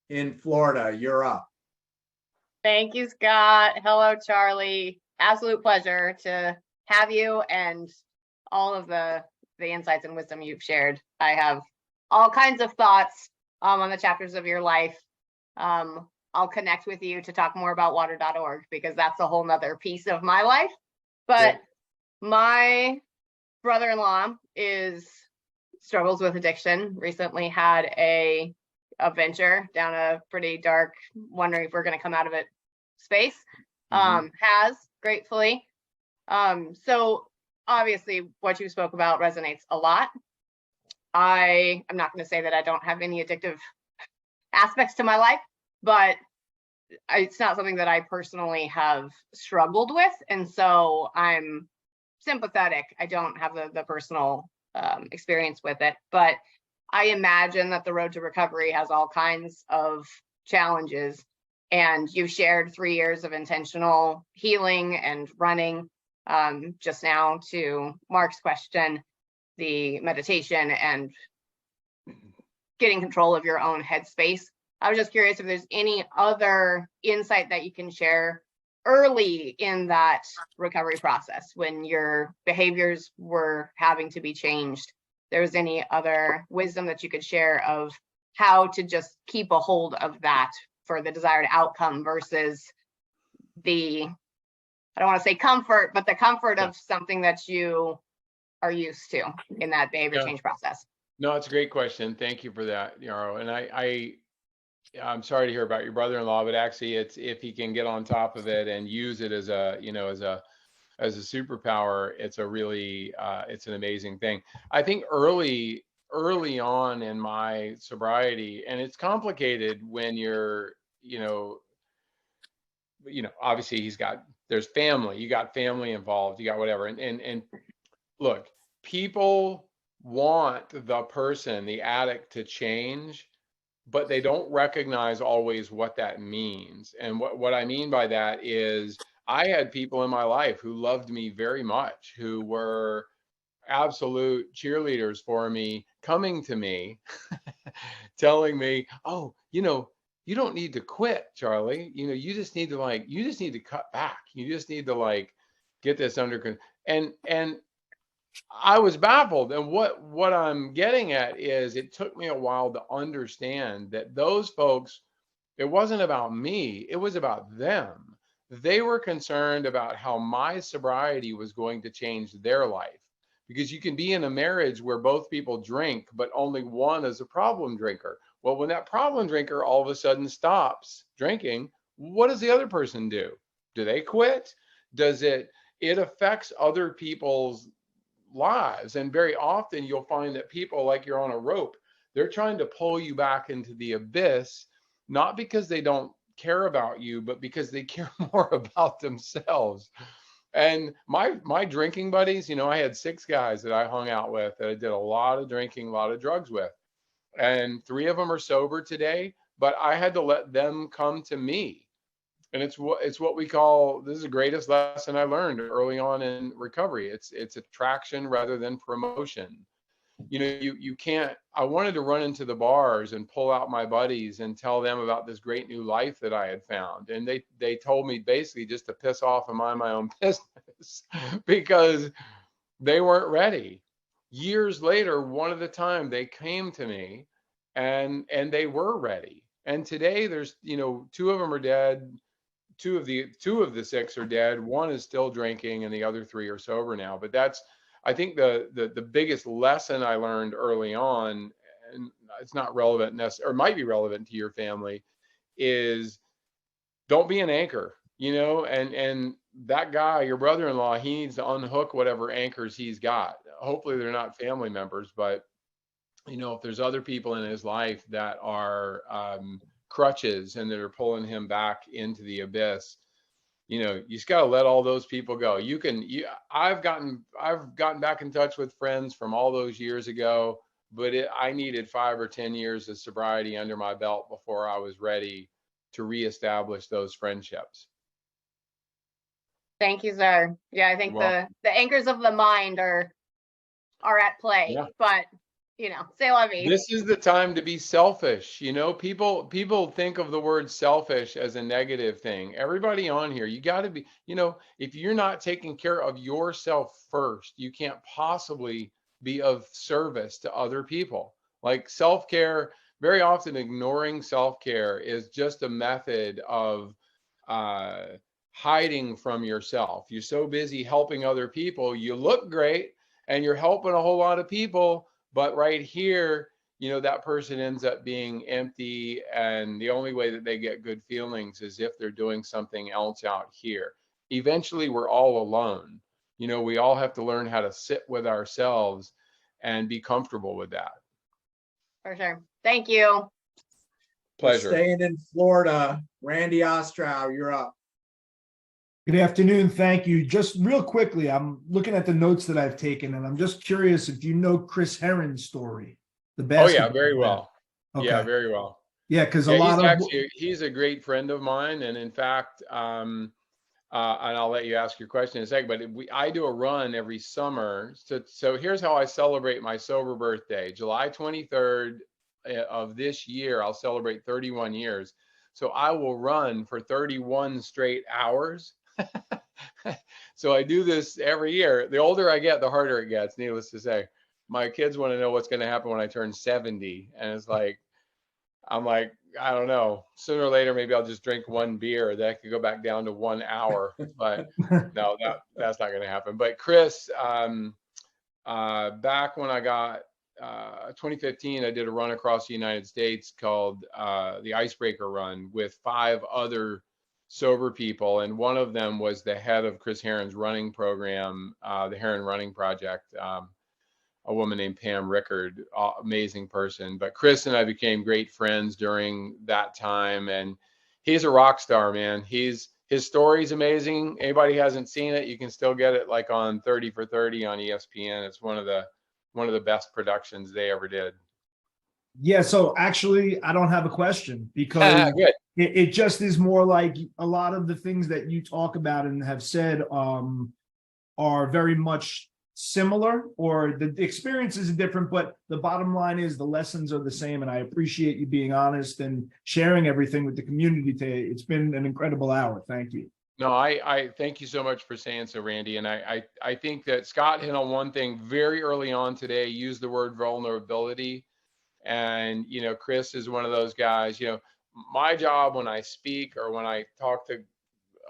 in Florida, you're up. Thank you, Scott. Hello, Charlie. Absolute pleasure to have you and all of the insights and wisdom you've shared. I have all kinds of thoughts on the chapters of your life. I'll connect with you to talk more about water.org, because that's a whole nother piece of my life. But my brother-in-law struggles with addiction. Recently had a venture down a pretty dark, wondering if we're going to come out of it space. Has, gratefully. So obviously what you spoke about resonates a lot. I'm not going to say that I don't have any addictive aspects to my life, but it's not something that I personally have struggled with. And so I'm sympathetic. I don't have the personal experience with it, but I imagine that the road to recovery has all kinds of challenges. And you shared 3 years of intentional healing and running. Just now, to Mark's question, the meditation and getting control of your own headspace. I was just curious if there's any other insight that you can share early in that recovery process when your behaviors were having to be changed. There was any other wisdom that you could share of how to just keep a hold of that for the desired outcome versus I don't want to say comfort, but the comfort of something that you are used to in that behavior change process. No, it's a great question. Thank you for that, Yarrow. And I'm sorry to hear about your brother-in-law, but actually it's, if he can get on top of it and use it as a superpower, it's a really, it's an amazing thing. I think early on in my sobriety, and it's complicated when you're, obviously there's family, you got family involved, you got whatever. And look, people want the person, the addict, to change, but they don't recognize always what that means. And what I mean by that is, I had people in my life who loved me very much, who were absolute cheerleaders for me, coming to me, telling me, oh, you don't need to quit, Charlie. You just need to cut back. You just need to get this under control. And I was baffled. And what I'm getting at is, it took me a while to understand that those folks, it wasn't about me, it was about them. They were concerned about how my sobriety was going to change their life. Because you can be in a marriage where both people drink, but only one is a problem drinker. Well, when that problem drinker all of a sudden stops drinking, what does the other person do? Do they quit? It affects other people's lives. And very often you'll find that people, like you're on a rope, they're trying to pull you back into the abyss, not because they don't care about you, but because they care more about themselves. And my drinking buddies, I had 6 guys that I hung out with that I did a lot of drinking, a lot of drugs with. And 3 of them are sober today, but I had to let them come to me. And it's what we call, this is the greatest lesson I learned early on in recovery. It's attraction rather than promotion. You can't, I wanted to run into the bars and pull out my buddies and tell them about this great new life that I had found. And they told me basically just to piss off and mind my own business because they weren't ready. Years later, one at a time, they came to me and they were ready. And today there's, two of them are dead. Two of the six are dead. One is still drinking and the other three are sober now. But that's, I think the biggest lesson I learned early on, and it's not relevant or might be relevant to your family, is don't be an anchor, and that guy, your brother-in-law, he needs to unhook whatever anchors he's got. Hopefully they're not family members, but if there's other people in his life that are crutches and that are pulling him back into the abyss, you just got to let all those people go. I've gotten back in touch with friends from all those years ago, but I needed 5 or 10 years of sobriety under my belt before I was ready to reestablish those friendships. Thank you, sir. Yeah, I think the anchors of the mind are at play, but say la vie. This is the time to be selfish. People think of the word selfish as a negative thing. Everybody on here, you got to be, if you're not taking care of yourself first, you can't possibly be of service to other people. Like self-care, very often ignoring self-care is just a method of hiding from yourself. You're so busy helping other people, you look great and you're helping a whole lot of people. But right here, that person ends up being empty. And the only way that they get good feelings is if they're doing something else out here. Eventually, we're all alone. We all have to learn how to sit with ourselves and be comfortable with that. For sure. Thank you. Pleasure. Staying in Florida, Randy Ostrow, you're up. Good afternoon. Thank you. Just real quickly, I'm looking at the notes that I've taken, and I'm just curious if you know Chris Herron's story. The basketball. Oh yeah, very well. Okay. Yeah, very well. Yeah, because he's a great friend of mine, and in fact, and I'll let you ask your question in a second. But I do a run every summer. So here's how I celebrate my sober birthday. July 23rd of this year, I'll celebrate 31 years. So I will run for 31 straight hours. So I do this every year. The older I get, the harder it gets, needless to say. My kids want to know what's going to happen when I turn 70. And it's like, I'm like, I don't know. Sooner or later, maybe I'll just drink one beer. That could go back down to 1 hour. But no, that's not going to happen. But Chris, back when I got 2015, I did a run across the United States called the Icebreaker Run with 5 other sober people, and one of them was the head of Chris Herron's running program, the Herron Running Project, a woman named Pam Rickard, amazing person. But Chris and I became great friends during that time, and he's a rock star, man. His story's amazing. Anybody hasn't seen it, you can still get it like on 30 for 30 on ESPN. It's one of the best productions they ever did. Yeah, so actually, I don't have a question because it just is more like a lot of the things that you talk about and have said are very much similar, or the experiences are different, but the bottom line is the lessons are the same. And I appreciate you being honest and sharing everything with the community today. It's been an incredible hour. Thank you. No, I thank you so much for saying so, Randy. And I think that Scott hit on one thing very early on today, used the word vulnerability. And, Chris is one of those guys. My job when I speak or when I talk to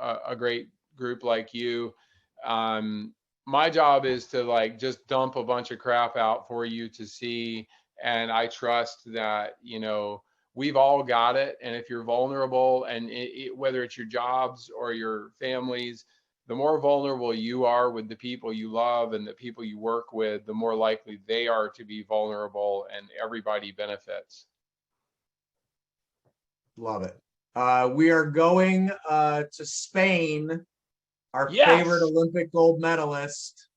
a great group like you, my job is to just dump a bunch of crap out for you to see. And I trust that, we've all got it. And if you're vulnerable, and whether it's your jobs or your families, the more vulnerable you are with the people you love and the people you work with, the more likely they are to be vulnerable, and everybody benefits. Love it. We are going to Spain. Our favorite Olympic gold medalist,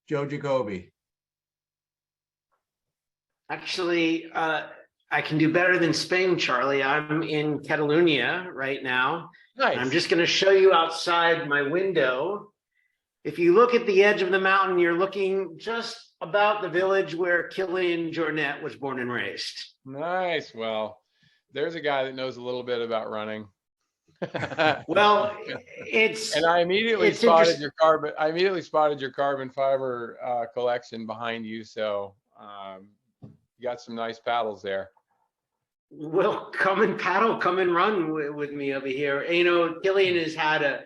Joe Jacoby. Actually, I can do better than Spain, Charlie. I'm in Catalonia right now, Nice. I'm just going to show you outside my window. If you look at the edge of the mountain, you're looking just about the village where Killian Jornet was born and raised. Nice. Well, there's a guy that knows a little bit about running. Well, it's and I immediately it's spotted your carbon. I immediately spotted your carbon fiber collection behind you. So you got some nice paddles there. Well, come and paddle, come and run with me over here. You know, Killian has had an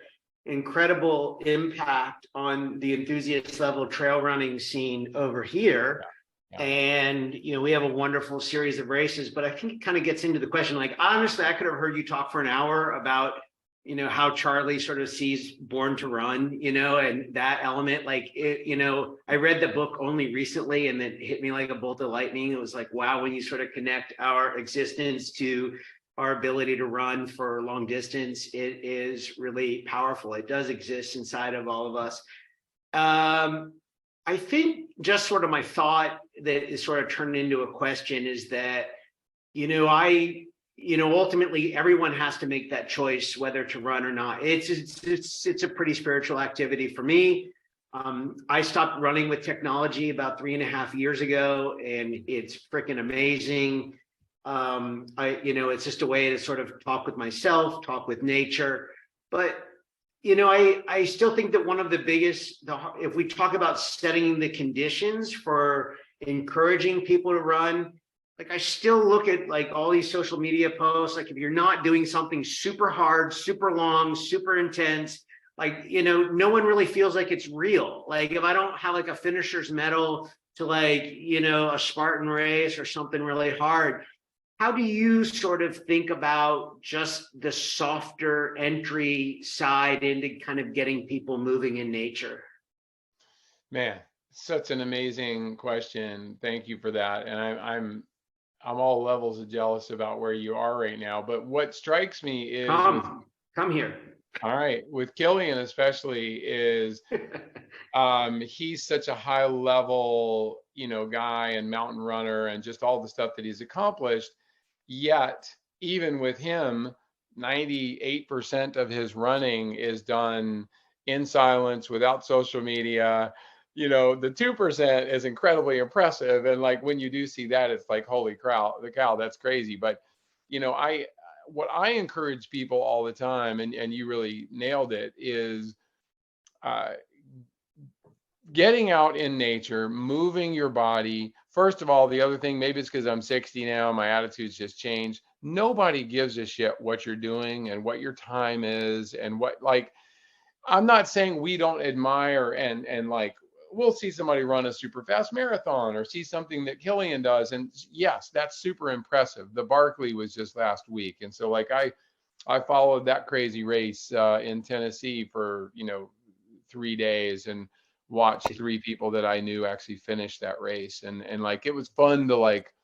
incredible impact on the enthusiast level trail running scene over here. Yeah. And, you know, we have a wonderful series of races, but I think it kind of gets into the question, like, honestly, I could have heard you talk for an hour about, you know, how Charlie sort of sees Born to Run, you know, and that element, like, it, you know, I read the book only recently and it hit me like a bolt of lightning. It was like, wow, when you sort of connect our existence to our ability to run for long distance, it is really powerful. It does exist inside of all of us. I think just sort of my thought that is sort of turned into a question is that, you know, ultimately everyone has to make that choice whether to run or not. It's a pretty spiritual activity for me. I stopped running with technology about 3.5 years ago, and it's freaking amazing. It's just a way to sort of talk with myself, talk with nature. But you know, I still think that one of the biggest, if we talk about setting the conditions for encouraging people to run, like I still look at like all these social media posts, like if you're not doing something super hard, super long, super intense, like, you know, no one really feels like it's real. Like if I don't have like a finisher's medal to like, you know, a Spartan race or something really hard, how do you sort of think about just the softer entry side into kind of getting people moving in nature? Man, such an amazing question. Thank you for that. And I'm all levels of jealous about where you are right now. But what strikes me is come here. All right, with Killian especially is he's such a high level, you know, guy and mountain runner and just all the stuff that he's accomplished. Yet, even with him, 98% of his running is done in silence without social media. You know, the 2% is incredibly impressive. And like when you do see that, it's like, holy cow, that's crazy. But, you know, what I encourage people all the time, and you really nailed it, is getting out in nature, moving your body. First of all, the other thing, maybe it's because I'm 60 now, my attitude's just changed. Nobody gives a shit what you're doing and what your time is and what, like, I'm not saying we don't admire and like, we'll see somebody run a super fast marathon or see something that Killian does. And yes, that's super impressive. The Barkley was just last week. And so like, I followed that crazy race in Tennessee for, you know, 3 days and watched 3 people that I knew actually finish that race. And like, it was fun to like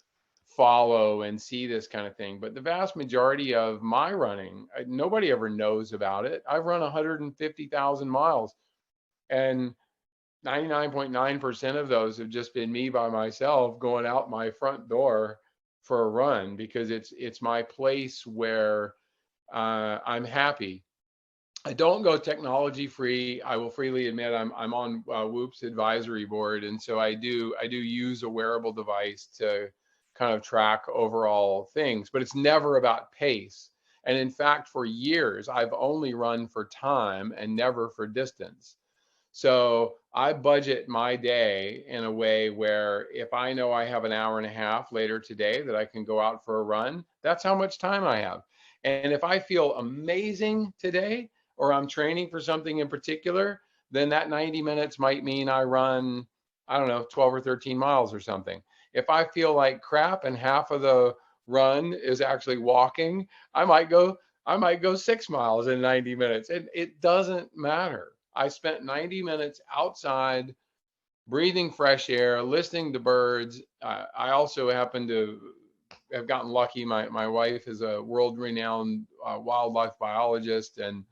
follow and see this kind of thing. But the vast majority of my running, nobody ever knows about it. I've run 150,000 miles and 99.9% of those have just been me by myself going out my front door for a run because it's my place where I'm happy. I don't go technology free. I will freely admit I'm on Whoop's advisory board, and so I do use a wearable device to kind of track overall things, but it's never about pace. And in fact, for years, I've only run for time and never for distance. So I budget my day in a way where if I know I have an hour and a half later today that I can go out for a run, that's how much time I have. And if I feel amazing today, or I'm training for something in particular, then that 90 minutes might mean I run, I don't know, 12 or 13 miles or something. If I feel like crap and half of the run is actually walking, I might go 6 miles in 90 minutes. It doesn't matter. I spent 90 minutes outside, breathing fresh air, listening to birds. I also happen to have gotten lucky. My wife is a world-renowned wildlife biologist and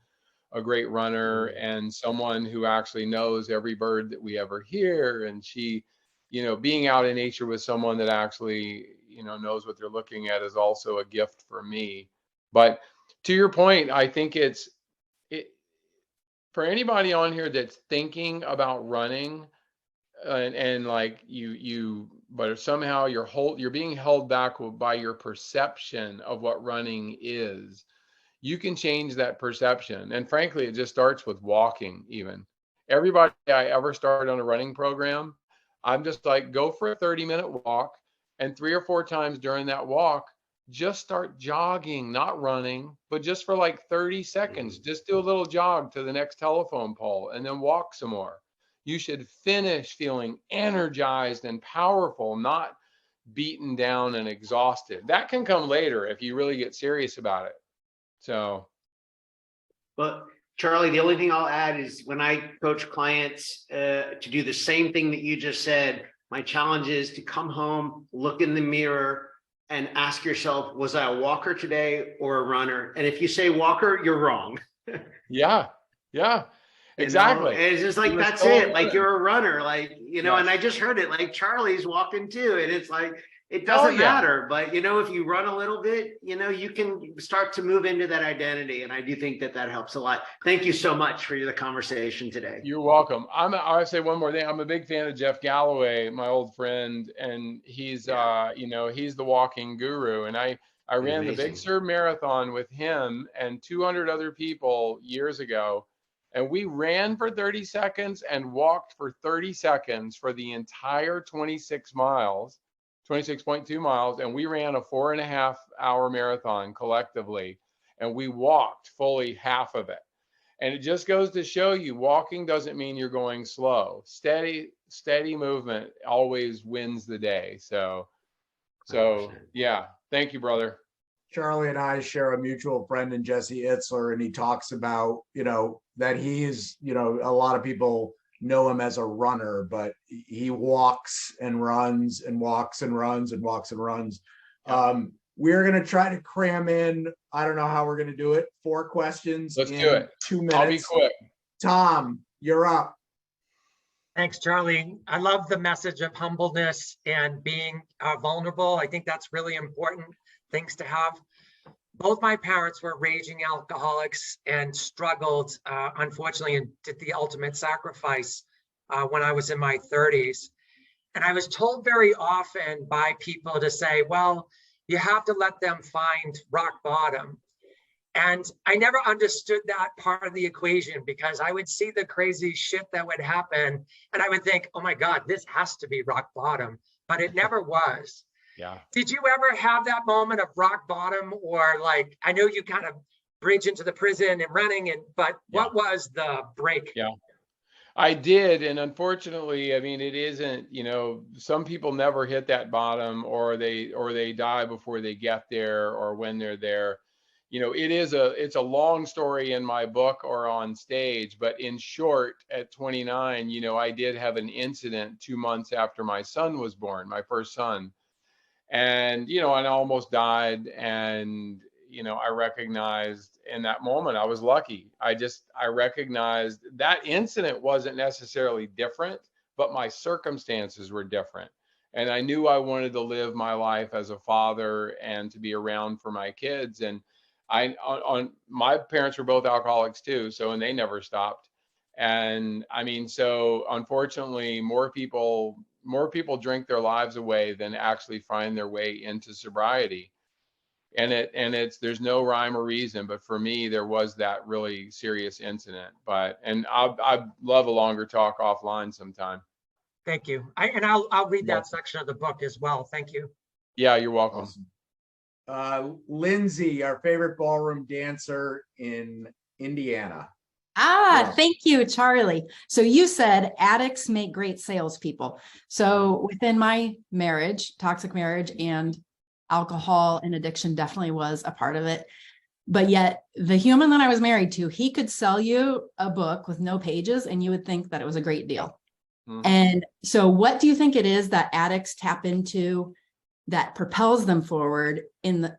a great runner and someone who actually knows every bird that we ever hear. And she, you know, being out in nature with someone that actually, you know, knows what they're looking at is also a gift for me. But To your point, I think it for anybody on here that's thinking about running, and like but somehow you're being held back by your perception of what running is. You can change that perception. And frankly, it just starts with walking. Even everybody I ever started on a running program, I'm just like, go for a 30-minute walk, and 3 or 4 times during that walk, just start jogging, not running, but just for like 30 seconds, just do a little jog to the next telephone pole and then walk some more. You should finish feeling energized and powerful, not beaten down and exhausted. That can come later if you really get serious about it. So, But Charlie, the only thing I'll add is when I coach clients to do the same thing that you just said, my challenge is to come home, look in the mirror, and ask yourself, was I a walker today or a runner? And if you say walker, you're wrong. yeah, exactly. And it's just like, that's it. Like, you're a runner, like, and I just heard it, like Charlie's walking too. And it's like, it doesn't matter. But, if you run a little bit, you can start to move into that identity. And I do think that helps a lot. Thank you so much for the conversation today. You're welcome. I'll say one more thing. I'm a big fan of Jeff Galloway, my old friend, and he's, he's the walking guru. And I ran the Big Sur Marathon with him and 200 other people years ago. And we ran for 30 seconds and walked for 30 seconds for the entire 26 miles. 26.2 miles, and we ran a 4.5-hour marathon collectively, and we walked fully half of it. And it just goes to show you, walking doesn't mean you're going slow. Steady movement always wins the day. So 100%. Yeah, thank you, brother. Charlie and I share a mutual friend in Jesse Itzler, and he talks about, that he is, a lot of people know him as a runner, but he walks and runs and walks and runs and walks and runs. We're going to try to cram in, I don't know how we're going to do it, 4 questions. Let's do it. 2 minutes. I'll be quick. Tom, you're up. Thanks, Charlie. I love the message of humbleness and being vulnerable. I think that's really important things to have. Both my parents were raging alcoholics and struggled, unfortunately, and did the ultimate sacrifice when I was in my 30s. And I was told very often by people to say, well, you have to let them find rock bottom. And I never understood that part of the equation, because I would see the crazy shit that would happen and I would think, oh my God, this has to be rock bottom, but it never was. Yeah. Did you ever have that moment of rock bottom, or like, I know you kind of bridge into the prison and running, but what was the break? Yeah, I did. And unfortunately, I mean, it isn't, some people never hit that bottom, or they die before they get there, or when they're there. It's a long story in my book or on stage, but in short, at 29, I did have an incident 2 months after my son was born, my first son. And, I almost died. And, I recognized in that moment, I was lucky. I recognized that incident wasn't necessarily different, but my circumstances were different. And I knew I wanted to live my life as a father and to be around for my kids. And my parents were both alcoholics too. And they never stopped. And I mean, so unfortunately, more people drink their lives away than actually find their way into sobriety. And there's no rhyme or reason, but for me, there was that really serious incident. And I'd love a longer talk offline sometime. Thank you. I'll read that section of the book as well. Thank you. Yeah, you're welcome. Awesome. Lindsay, our favorite ballroom dancer in Indiana. Thank you, Charlie. So you said addicts make great salespeople. So within my marriage, toxic marriage, and alcohol and addiction definitely was a part of it. But yet the human that I was married to, he could sell you a book with no pages and you would think that it was a great deal. Mm-hmm. And so what do you think it is that addicts tap into that propels them forward and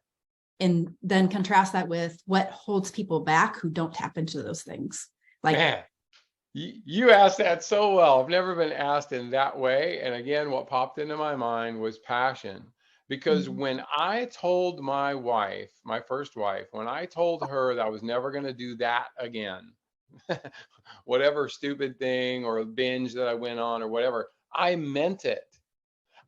then contrast that with what holds people back who don't tap into those things? Like, man, you asked that so well. I've never been asked in that way. And again, what popped into my mind was passion. because when I told my wife, my first wife, when I told her that I was never going to do that again, whatever stupid thing or binge that I went on or whatever, I meant it.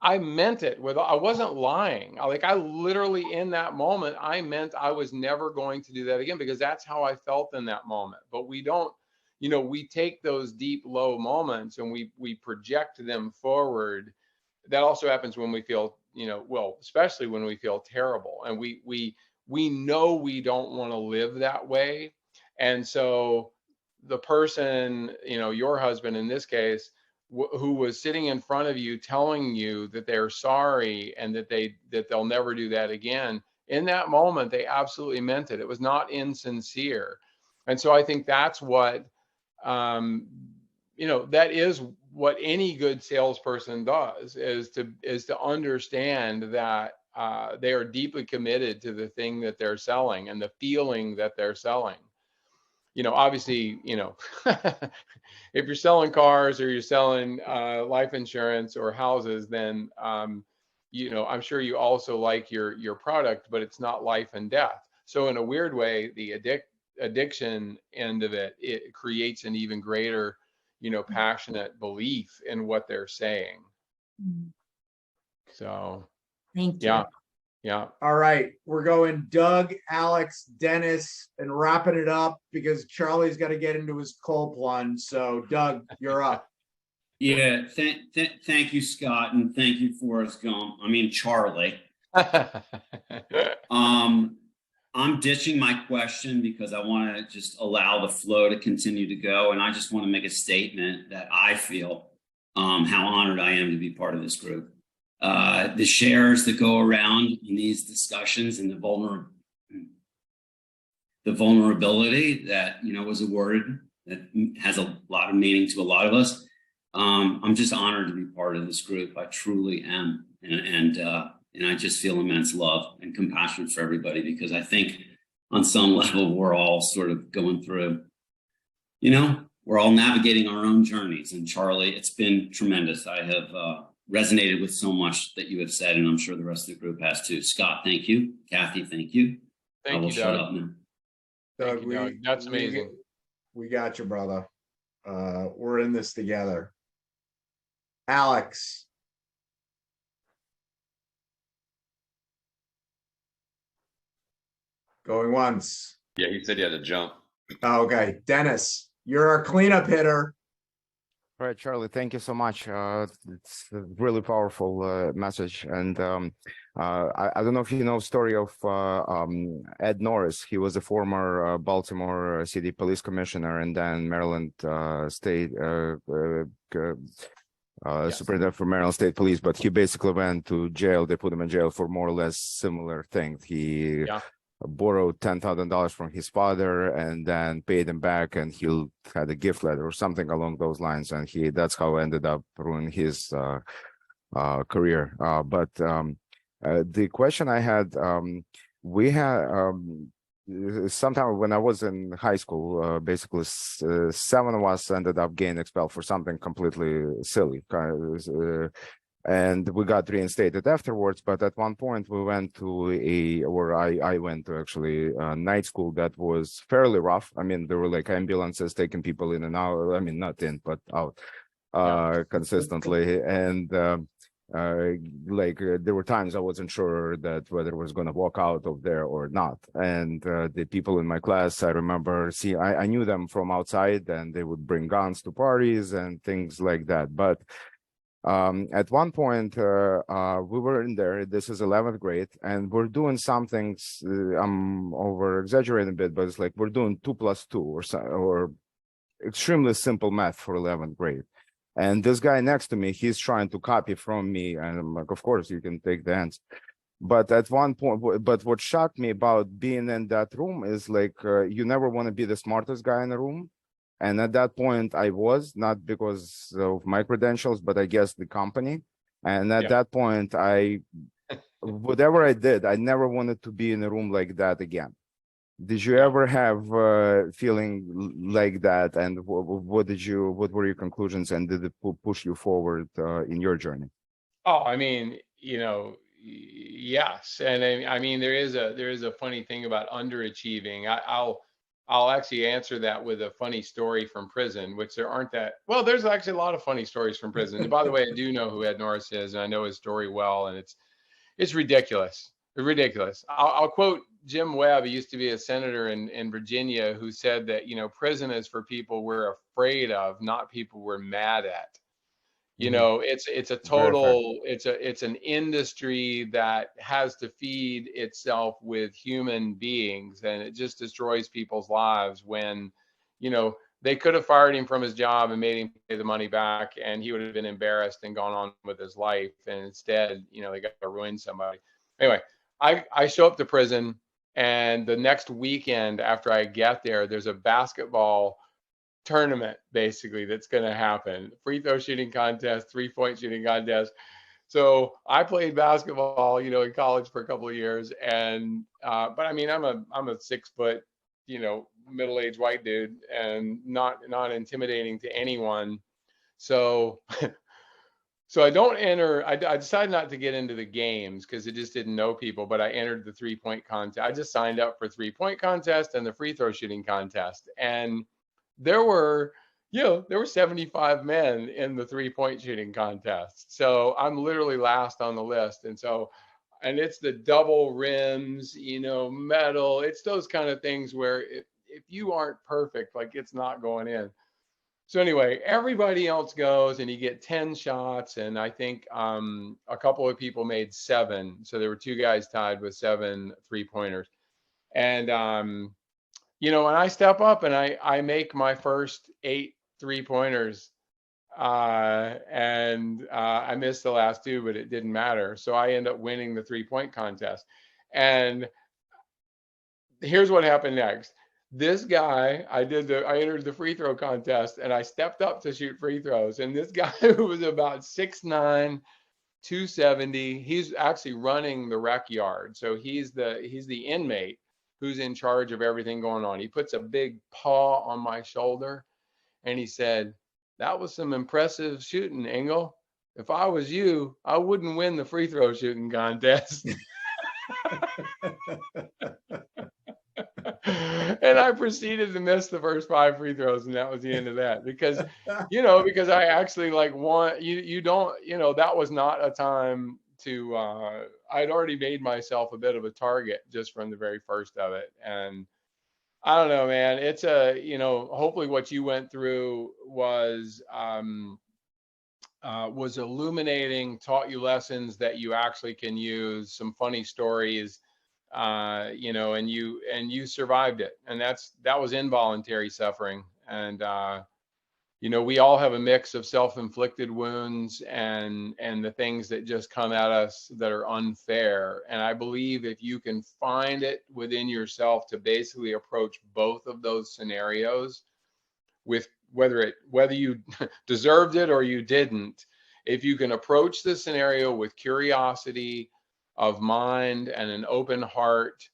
I meant it I wasn't lying. I literally in that moment, I meant I was never going to do that again, because that's how I felt in that moment. But we don't, we take those deep, low moments and we project them forward. That also happens when we feel, well, especially when we feel terrible and we know we don't want to live that way. And so the person, your husband in this case, who was sitting in front of you telling you that they're sorry and that they'll never do that again, in that moment they absolutely meant it. It was not insincere. And so I think that's what that is what any good salesperson does, is to understand that they are deeply committed to the thing that they're selling and the feeling that they're selling. Obviously, if you're selling cars or you're selling life insurance or houses, then I'm sure you also like your product, but it's not life and death. So in a weird way, the addiction end of it creates an even greater, passionate belief in what they're saying. So Thank you. Yeah. All right, we're going Doug, Alex, Dennis, and wrapping it up because Charlie's got to get into his cold plunge. So Doug, you're up. Yeah, thank you, Scott, and thank you, Forrest Gump. I mean, Charlie. I'm ditching my question because I want to just allow the flow to continue to go, and I just want to make a statement that I feel how honored I am to be part of this group. The shares that go around in these discussions and the vulnerability that, was a word that has a lot of meaning to a lot of us. I'm just honored to be part of this group. I truly am. And I just feel immense love and compassion for everybody, because I think on some level, we're all sort of going through, we're all navigating our own journeys. And Charlie, it's been tremendous. I have resonated with so much that you have said, and I'm sure the rest of the group has too. Scott, thank you. Kathy, thank you. Thank I will you, shut Doug. up now. Thank you, Doug. That's amazing. We got you, brother. We're in this together. Alex. Going once. Yeah, he said he had to jump. Okay, Dennis, you're our cleanup hitter. All right, Charlie, thank you so much. It's a really powerful message. And I don't know if you know the story of Ed Norris. He was a former Baltimore City Police Commissioner and then Maryland State Superintendent for Maryland State Police. But he basically went to jail. They put him in jail for more or less similar things. He borrowed $10,000 from his father and then paid him back, and he had a gift letter or something along those lines, and that's how ended up ruining his career. But the question I had, we had sometime when I was in high school, basically 7 of us ended up getting expelled for something completely silly, and we got reinstated afterwards. But at one point we went to I went to actually night school that was fairly rough. I mean, there were like ambulances taking people in and out. I mean, not in, but out consistently. And there were times I wasn't sure that whether I was going to walk out of there or not. And the people in my class, I remember, I knew them from outside, and they would bring guns to parties and things like that. But at one point, we were in there. This is 11th grade, and we're doing some things. I'm over exaggerating a bit, but it's like we're doing 2 + 2 or extremely simple math for 11th grade. And this guy next to me, he's trying to copy from me, and I'm like, of course you can take the answer. But at one point, but what shocked me about being in that room is like you never want to be the smartest guy in the room. And at that point, I was, not because of my credentials, but I guess the company. And at that point, whatever I did, I never wanted to be in a room like that again. Did you ever have a feeling like that? And what were your conclusions? And did it push you forward in your journey? Oh, I mean, yes. And I mean, there is a funny thing about underachieving. I'll actually answer that with a funny story from prison, which there aren't that, well, there's actually a lot of funny stories from prison. And by the way, I do know who Ed Norris is, and I know his story well, and it's ridiculous. Ridiculous. I'll quote Jim Webb. He used to be a senator in Virginia, who said that, prison is for people we're afraid of, not people we're mad at. It's a total, it's an industry that has to feed itself with human beings, and it just destroys people's lives when, they could have fired him from his job and made him pay the money back, and he would have been embarrassed and gone on with his life. And instead, they got to ruin somebody. Anyway, I show up to prison, and the next weekend after I get there, there's a basketball tournament basically that's going to happen. Free throw shooting contest, 3-point shooting contest. So I played basketball, in college for a couple of years, and but I mean, I'm a 6 foot, middle-aged white dude, and not intimidating to anyone. So so I don't enter. I decided not to get into the games because it just didn't know people. But I entered the 3-point contest. I just signed up for 3-point contest and the free throw shooting contest, and there were 75 men in the 3-point shooting contest. So I'm literally last on the list. And it's the double rims, metal. It's those kind of things where if you aren't perfect, like, it's not going in. So anyway, everybody else goes, and you get 10 shots. And I think a couple of people made 7. So there were 2 guys tied with 7 3-pointers. And, and I step up and I make my first 8 3-pointers, and I missed the last 2, but it didn't matter. So I end up winning the 3-point contest. And here's what happened next. This guy, I entered the free throw contest, and I stepped up to shoot free throws. And this guy, who was about 6'9", 270, he's actually running the rec yard. So he's the inmate who's in charge of everything going on. He puts a big paw on my shoulder, and he said, "That was some impressive shooting, Engle. If I was you, I wouldn't win the free throw shooting contest." And I proceeded to miss the first 5 free throws, and that was the end of that. Because, because I actually that was not a time to, I'd already made myself a bit of a target just from the very first of it. And I don't know, man, it's hopefully what you went through was illuminating, taught you lessons that you actually can use, some funny stories, and you survived it. And that was involuntary suffering. And, we all have a mix of self-inflicted wounds and the things that just come at us that are unfair. And I believe if you can find it within yourself to basically approach both of those scenarios with whether you deserved it or you didn't, if you can approach the scenario with curiosity of mind and an open heart,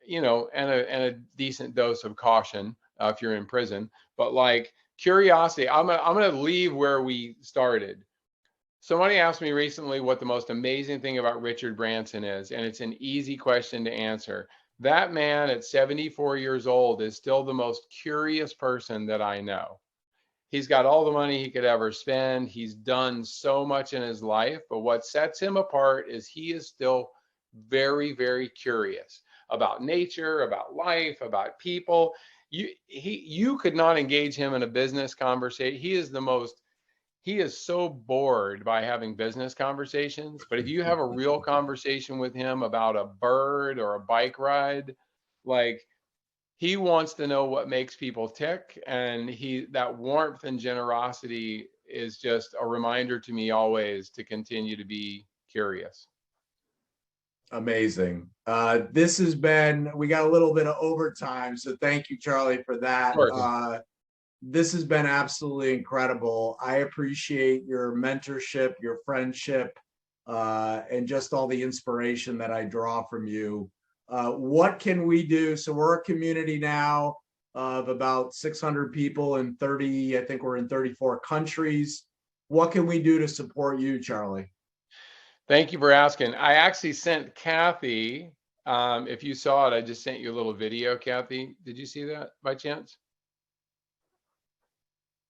and a decent dose of caution, if you're in prison, but like curiosity. I'm going to leave where we started. Somebody asked me recently what the most amazing thing about Richard Branson is, and it's an easy question to answer. That man at 74 years old is still the most curious person that I know. He's got all the money he could ever spend. He's done so much in his life, but what sets him apart is he is still very, very curious about nature, about life, about people. You could not engage him in a business conversation. He is so bored by having business conversations. But if you have a real conversation with him about a bird or a bike ride, like, he wants to know what makes people tick. And that warmth and generosity is just a reminder to me always to continue to be curious. Amazing. We got a little bit of overtime, so thank you, Charlie, for that. This has been absolutely incredible. I appreciate your mentorship, your friendship, and just all the inspiration that I draw from you. What can we do? So we're a community now of about 600 people in 30, I think we're in 34 countries. What can we do to support you, Charlie? Thank you for asking. I actually sent Kathy, if you saw it, I just sent you a little video, Kathy. Did you see that by chance?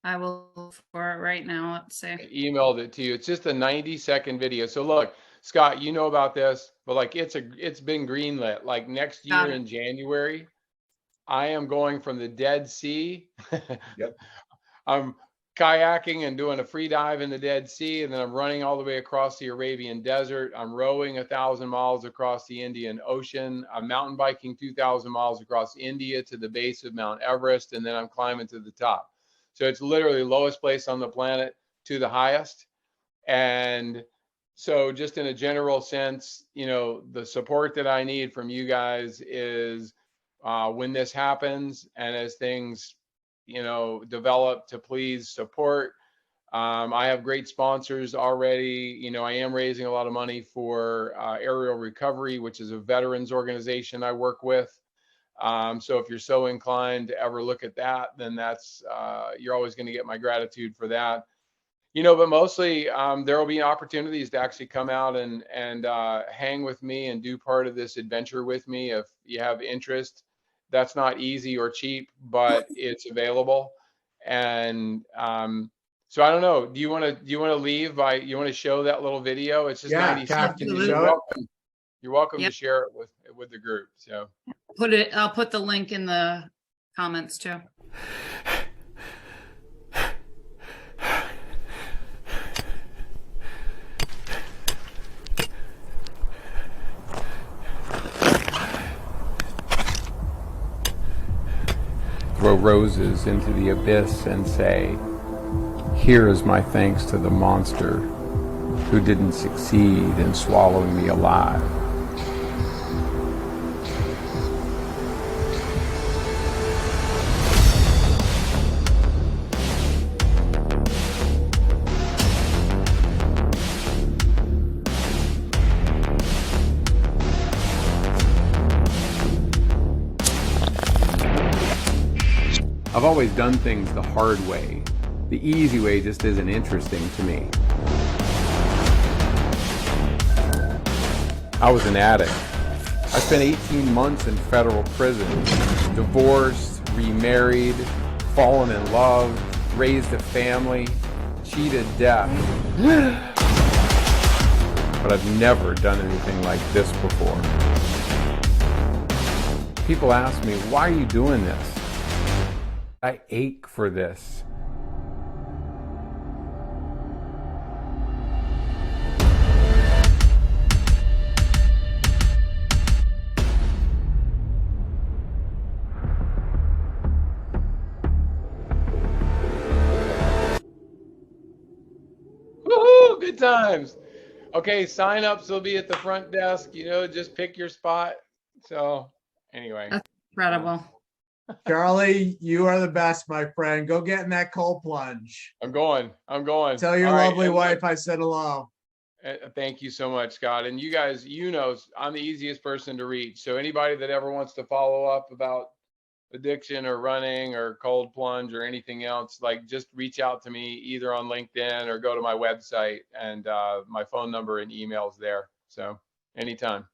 I will look for it right now. Let's see. I emailed it to you. It's just a 90-second video. So look, Scott, you know about this, but like it's been greenlit. Like next year in January, I am going from the Dead Sea. Yep. I'm kayaking and doing a free dive in the Dead Sea, and then I'm running all the way across the Arabian Desert. I'm rowing 1,000 miles across the Indian Ocean. I'm mountain biking 2,000 miles across India to the base of Mount Everest, and then I'm climbing to the top. So it's literally lowest place on the planet to the highest. And so just in a general sense, you know, the support that I need from you guys is when this happens and as things, you know, develop, to please support. I have great sponsors already. You know, I am raising a lot of money for Aerial Recovery, which is a veterans organization I work with. So if you're so inclined to ever look at that, then that's, you're always going to get my gratitude for that. You know, but mostly there will be opportunities to actually come out and hang with me and do part of this adventure with me if you have interest. That's not easy or cheap, but it's available. And so I don't know. Do you want to leave by, you want to show that little video? It's just 90 seconds. You're welcome to share it with the group. So I'll put the link in the comments too. Throw roses into the abyss and say, here is my thanks to the monster who didn't succeed in swallowing me alive. I've always done things the hard way. The easy way just isn't interesting to me. I was an addict. I spent 18 months in federal prison, divorced, remarried, fallen in love, raised a family, cheated death. But I've never done anything like this before. People ask me, why are you doing this? I ache for this. Woohoo! Good times. Okay, sign-ups will be at the front desk. You know, just pick your spot. So, anyway. That's incredible. Charlie, you are the best, my friend. Go get in that cold plunge. I'm going. Tell your All right, lovely and wife I said hello. thank you so much, Scott. And you guys, you know, I'm the easiest person to reach. So anybody that ever wants to follow up about addiction or running or cold plunge or anything else, like just reach out to me either on LinkedIn or go to my website, and my phone number and email's there. So anytime.